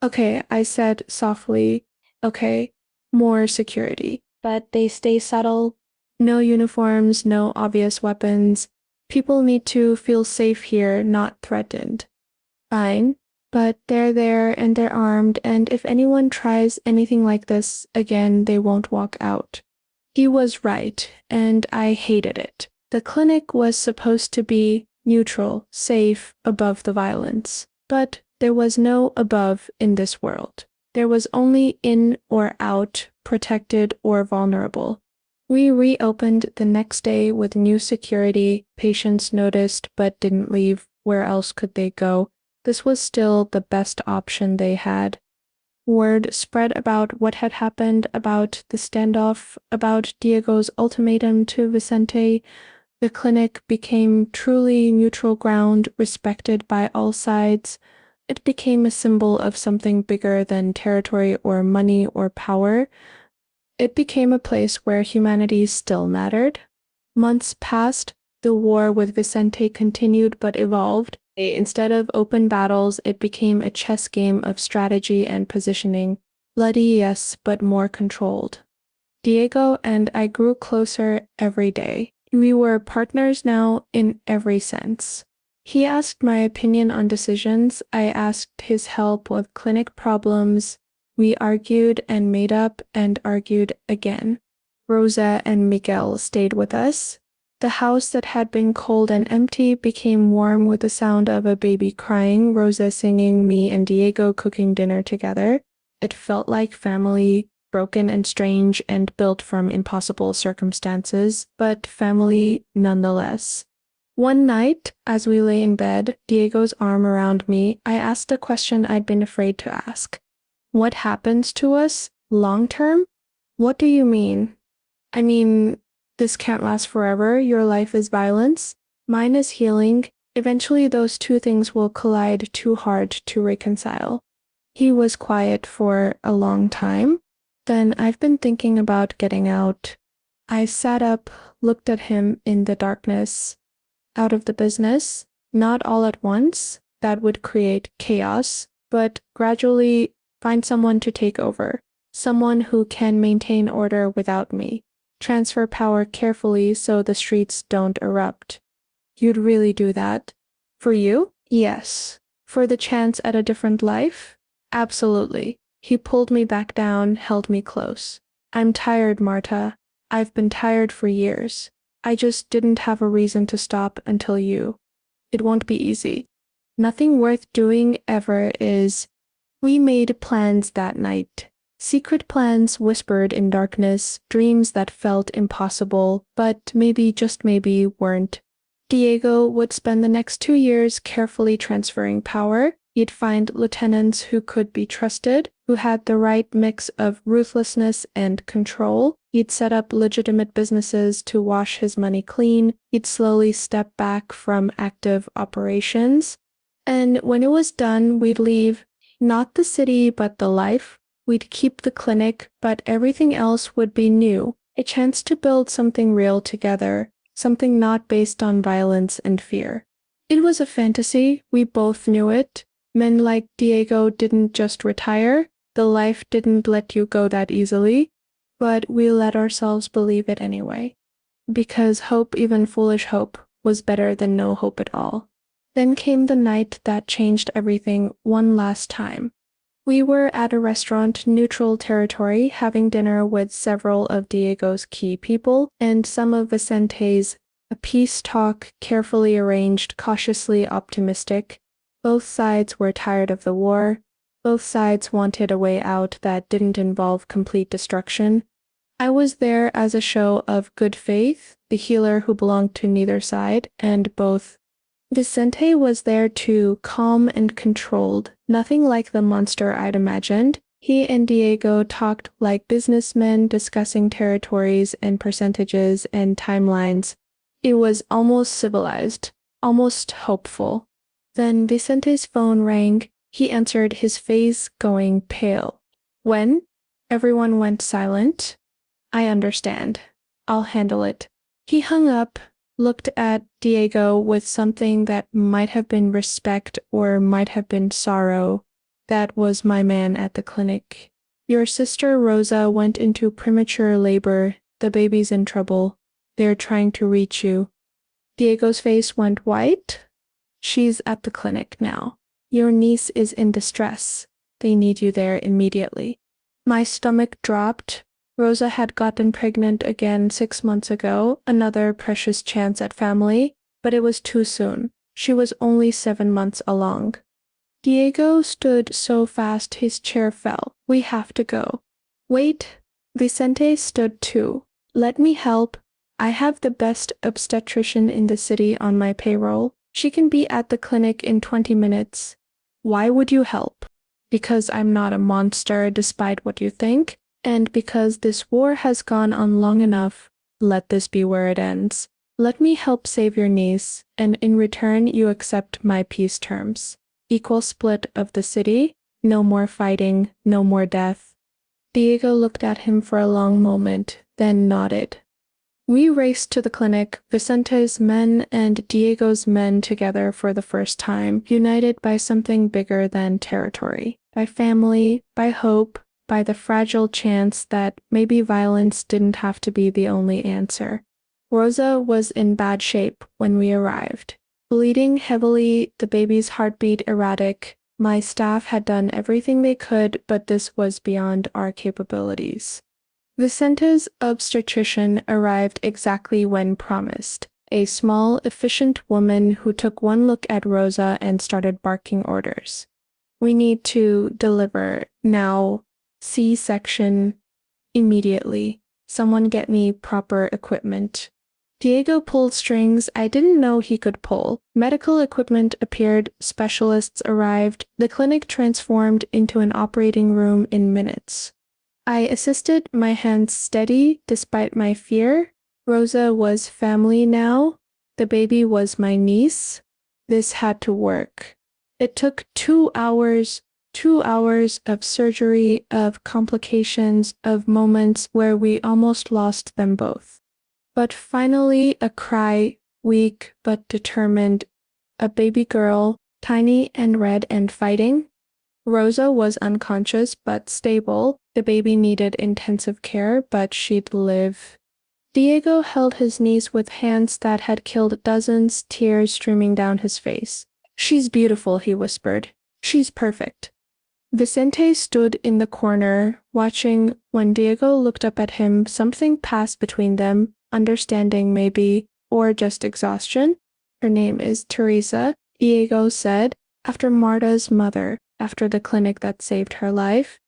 Okay, I said softly. Okay, more security. But they stay subtle. No uniforms, no obvious weapons. People need to feel safe here, not threatened. Fine. But they're there and they're armed, and if anyone tries anything like this again, they won't walk out. He was right, and I hated it. The clinic was supposed to be neutral, safe, above the violence. But there was no above in this world. There was only in or out, protected or vulnerable. We reopened the next day with new security. Patients noticed but didn't leave. Where else could they go? This was still the best option they had. Word spread about what had happened, about the standoff, about Diego's ultimatum to Vicente. The clinic became truly neutral ground, respected by all sides. It became a symbol of something bigger than territory or money or power. It became a place where humanity still mattered. Months passed. The war with Vicente continued but evolved. Instead of open battles, it became a chess game of strategy and positioning. Bloody, yes, but more controlled. Diego and I grew closer every day. We were partners now in every sense. He asked my opinion on decisions. I asked his help with clinic problems. We argued and made up and argued again. Rosa and Miguel stayed with us. The house that had been cold and empty became warm with the sound of a baby crying, Rosa singing, me and Diego cooking dinner together. It felt like family, broken and strange and built from impossible circumstances, but family nonetheless. One night, as we lay in bed, Diego's arm around me, I asked a question I'd been afraid to ask. What happens to us, long term? What do you mean? I mean, this can't last forever. Your life is violence. Mine is healing. Eventually, those two things will collide too hard to reconcile. He was quiet for a long time. Then I've been thinking about getting out. I sat up, looked at him in the darkness. Out of the business, not all at once, that would create chaos, but gradually find someone to take over, someone who can maintain order without me. Transfer power carefully so the streets don't erupt. You'd really do that? For you? Yes. For the chance at a different life? Absolutely. He pulled me back down, held me close. I'm tired, Marta. I've been tired for years. I just didn't have a reason to stop until you. It won't be easy. Nothing worth doing ever is. We made plans that night. Secret plans whispered in darkness, dreams that felt impossible, but maybe, just maybe, weren't. Diego would spend the next 2 years carefully transferring power. He'd find lieutenants who could be trusted, who had the right mix of ruthlessness and control. He'd set up legitimate businesses to wash his money clean. He'd slowly step back from active operations. And when it was done, we'd leave. Not the city, but the life. We'd keep the clinic, but everything else would be new. A chance to build something real together, something not based on violence and fear. It was a fantasy, we both knew it. Men like Diego didn't just retire, the life didn't let you go that easily, but we let ourselves believe it anyway. Because hope, even foolish hope, was better than no hope at all. Then came the night that changed everything one last time. We were at a restaurant, neutral territory, having dinner with several of Diego's key people and some of Vicente's, a peace talk, carefully arranged, cautiously optimistic. Both sides were tired of the war. Both sides wanted a way out that didn't involve complete destruction. I was there as a show of good faith, the healer who belonged to neither side, and both. Vicente was there too, calm and controlled, nothing like the monster I'd imagined. He and Diego talked like businessmen discussing territories and percentages and timelines. It was almost civilized, almost hopeful. Then Vicente's phone rang. He answered, his face going pale. When? Everyone went silent. I understand. I'll handle it. He hung up, looked at Diego with something that might have been respect or might have been sorrow. That was my man at the clinic. Your sister Rosa went into premature labor. The baby's in trouble. They're trying to reach you. Diego's face went white. She's at the clinic now. Your niece is in distress. They need you there immediately. My stomach dropped. Rosa had gotten pregnant again 6 months ago, another precious chance at family, but it was too soon. She was only 7 months along. Diego stood so fast his chair fell. We have to go. Wait. Vicente stood too. Let me help. I have the best obstetrician in the city on my payroll. She can be at the clinic in 20 minutes. Why would you help? Because I'm not a monster despite what you think. And because this war has gone on long enough, let this be where it ends. Let me help save your niece, and in return you accept my peace terms. Equal split of the city, no more fighting, no more death. Diego looked at him for a long moment, then nodded. We raced to the clinic, Vicente's men and Diego's men together for the first time, united by something bigger than territory, by family, by hope, by the fragile chance that maybe violence didn't have to be the only answer. Rosa was in bad shape when we arrived. Bleeding heavily, the baby's heartbeat erratic. My staff had done everything they could, but this was beyond our capabilities. Vicente's obstetrician arrived exactly when promised. A small, efficient woman who took one look at Rosa and started barking orders. We need to deliver now. C-section immediately. Someone get me proper equipment. Diego pulled strings I didn't know he could pull. Medical equipment appeared, specialists arrived, the clinic transformed into an operating room in minutes. I assisted, my hands steady despite my fear. Rosa was family now. The baby was my niece. This had to work. It took 2 hours of surgery, of complications, of moments where we almost lost them both. But finally, a cry, weak but determined, a baby girl, tiny and red and fighting. Rosa was unconscious but stable. The baby needed intensive care, but she'd live. Diego held his niece with hands that had killed dozens, tears streaming down his face. "She's beautiful," he whispered. "She's perfect." Vicente stood in the corner, watching. When Diego looked up at him, something passed between them, understanding maybe, or just exhaustion. "Her name is Teresa," Diego said, "after Marta's mother, after the clinic that saved her life."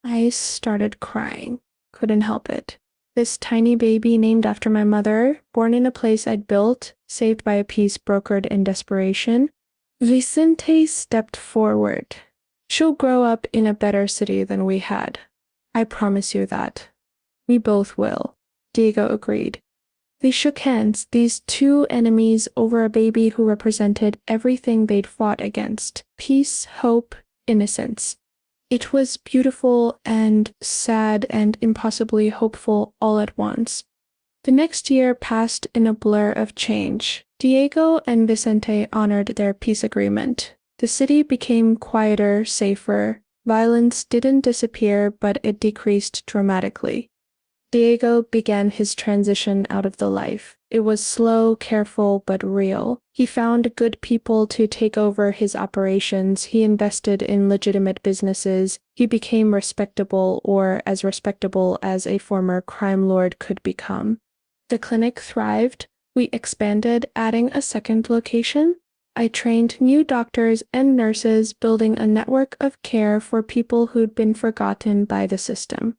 I started crying. Couldn't help it. This tiny baby named after my mother, born in a place I'd built, saved by a peace brokered in desperation. Vicente stepped forward. "She'll grow up in a better city than we had. I promise you that." "We both will," Diego agreed. They shook hands, these two enemies, over a baby who represented everything they'd fought against: peace, hope, innocence. It was beautiful and sad and impossibly hopeful all at once. The next year passed in a blur of change. Diego and Vicente honored their peace agreement. The city became quieter, safer. Violence didn't disappear, but it decreased dramatically. Diego began his transition out of the life. It was slow, careful, but real. He found good people to take over his operations. He invested in legitimate businesses. He became respectable, or as respectable as a former crime lord could become. The clinic thrived. We expanded, adding a second location. I trained new doctors and nurses, building a network of care for people who'd been forgotten by the system.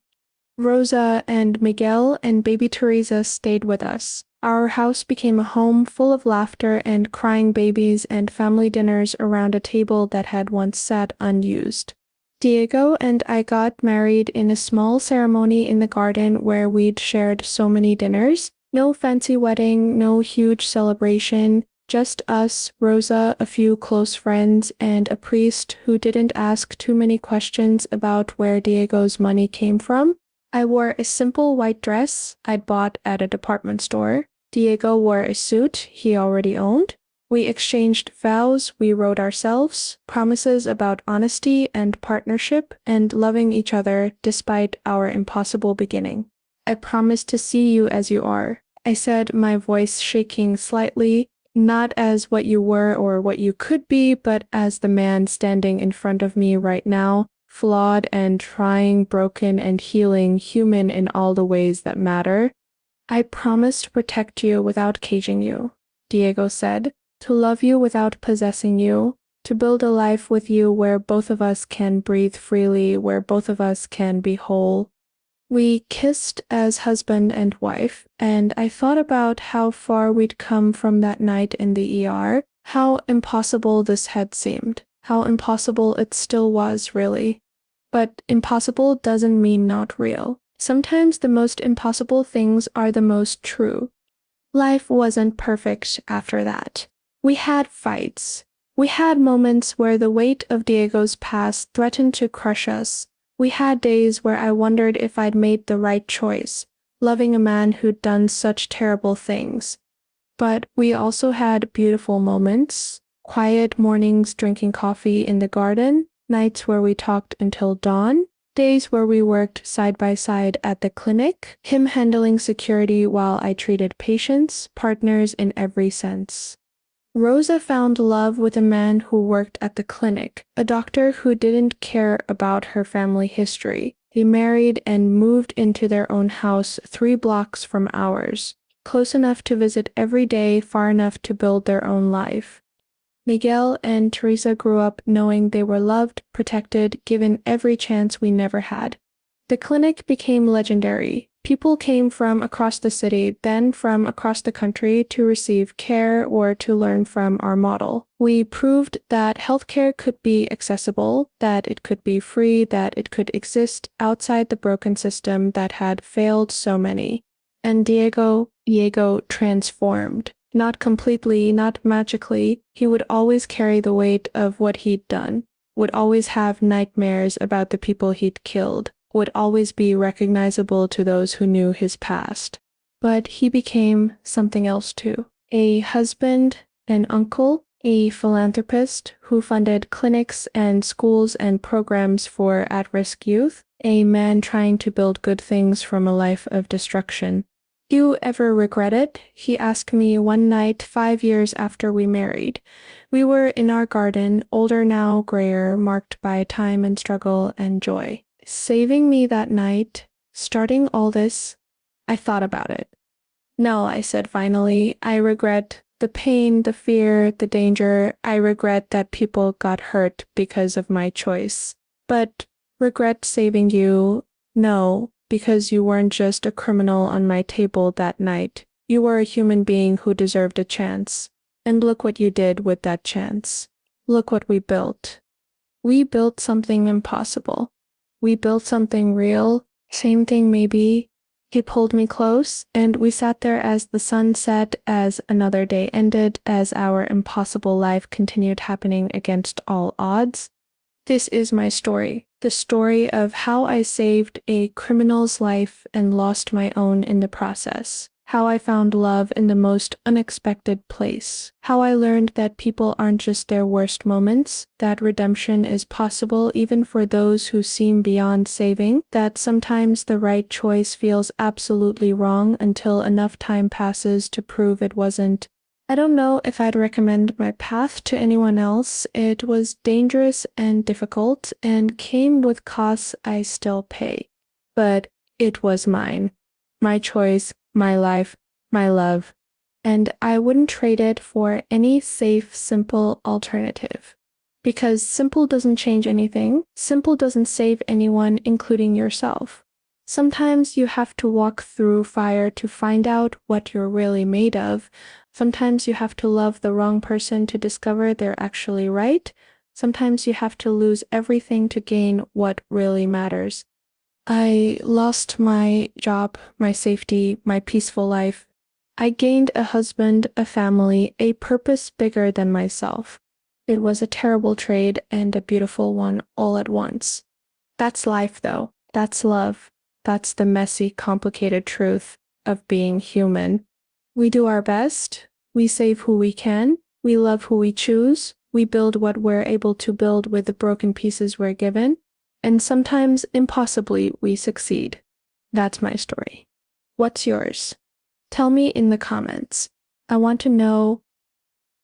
Rosa and Miguel and baby Teresa stayed with us. Our house became a home full of laughter and crying babies and family dinners around a table that had once sat unused. Diego and I got married in a small ceremony in the garden where we'd shared so many dinners. No fancy wedding, no huge celebration, just us, Rosa, a few close friends, and a priest who didn't ask too many questions about where Diego's money came from. I wore a simple white dress I'd bought at a department store. Diego wore a suit he already owned. We exchanged vows we wrote ourselves, promises about honesty and partnership and loving each other despite our impossible beginning. "I promise to see you as you are," I said, my voice shaking slightly, "not as what you were or what you could be, but as the man standing in front of me right now. Flawed and trying, broken and healing, human in all the ways that matter. I promise to protect you without caging you," Diego said, "to love you without possessing you, to build a life with you where both of us can breathe freely, where both of us can be whole." We kissed as husband and wife, and I thought about how far we'd come from that night in the ER, how impossible this had seemed, how impossible it still was, really. But impossible doesn't mean not real. Sometimes the most impossible things are the most true. Life wasn't perfect after that. We had fights. We had moments where the weight of Diego's past threatened to crush us. We had days where I wondered if I'd made the right choice, loving a man who'd done such terrible things. But we also had beautiful moments, quiet mornings drinking coffee in the garden, nights where we talked until dawn, days where we worked side by side at the clinic, him handling security while I treated patients, partners in every sense. Rosa found love with a man who worked at the clinic, a doctor who didn't care about her family history. They married and moved into their own house 3 blocks from ours, close enough to visit every day, far enough to build their own life. Miguel and Teresa grew up knowing they were loved, protected, given every chance we never had. The clinic became legendary. People came from across the city, then from across the country to receive care or to learn from our model. We proved that healthcare could be accessible, that it could be free, that it could exist outside the broken system that had failed so many. And Diego transformed. Not completely, not magically. He would always carry the weight of what he'd done, would always have nightmares about the people he'd killed, would always be recognizable to those who knew his past. But he became something else too. A husband, an uncle, a philanthropist who funded clinics and schools and programs for at-risk youth, a man trying to build good things from a life of destruction. "Do you ever regret it?" he asked me one night 5 years after we married. We were in our garden, older now, grayer, marked by time and struggle and joy. Saving me that night, starting all this, I thought about it. "No," I said finally, "I regret the pain, the fear, the danger. I regret that people got hurt because of my choice. But regret saving you? No, because you weren't just a criminal on my table that night. You were a human being who deserved a chance. And look what you did with that chance. Look what we built. We built something impossible. We built something real. Same thing maybe." He pulled me close, and we sat there as the sun set, as another day ended, as our impossible life continued happening against all odds. This is my story, the story of how I saved a criminal's life and lost my own in the process. How I found love in the most unexpected place. How I learned that people aren't just their worst moments, that redemption is possible even for those who seem beyond saving, that sometimes the right choice feels absolutely wrong until enough time passes to prove it wasn't. I don't know if I'd recommend my path to anyone else. It was dangerous and difficult and came with costs I still pay. But it was mine. My choice, my life, my love. And I wouldn't trade it for any safe, simple alternative. Because simple doesn't change anything. Simple doesn't save anyone, including yourself. Sometimes you have to walk through fire to find out what you're really made of. Sometimes you have to love the wrong person to discover they're actually right. Sometimes you have to lose everything to gain what really matters. I lost my job, my safety, my peaceful life. I gained a husband, a family, a purpose bigger than myself. It was a terrible trade and a beautiful one all at once. That's life, though. That's love. That's the messy, complicated truth of being human. We do our best. We save who we can. We love who we choose. We build what we're able to build with the broken pieces we're given. And sometimes, impossibly, we succeed. That's my story. What's yours? Tell me in the comments. I want to know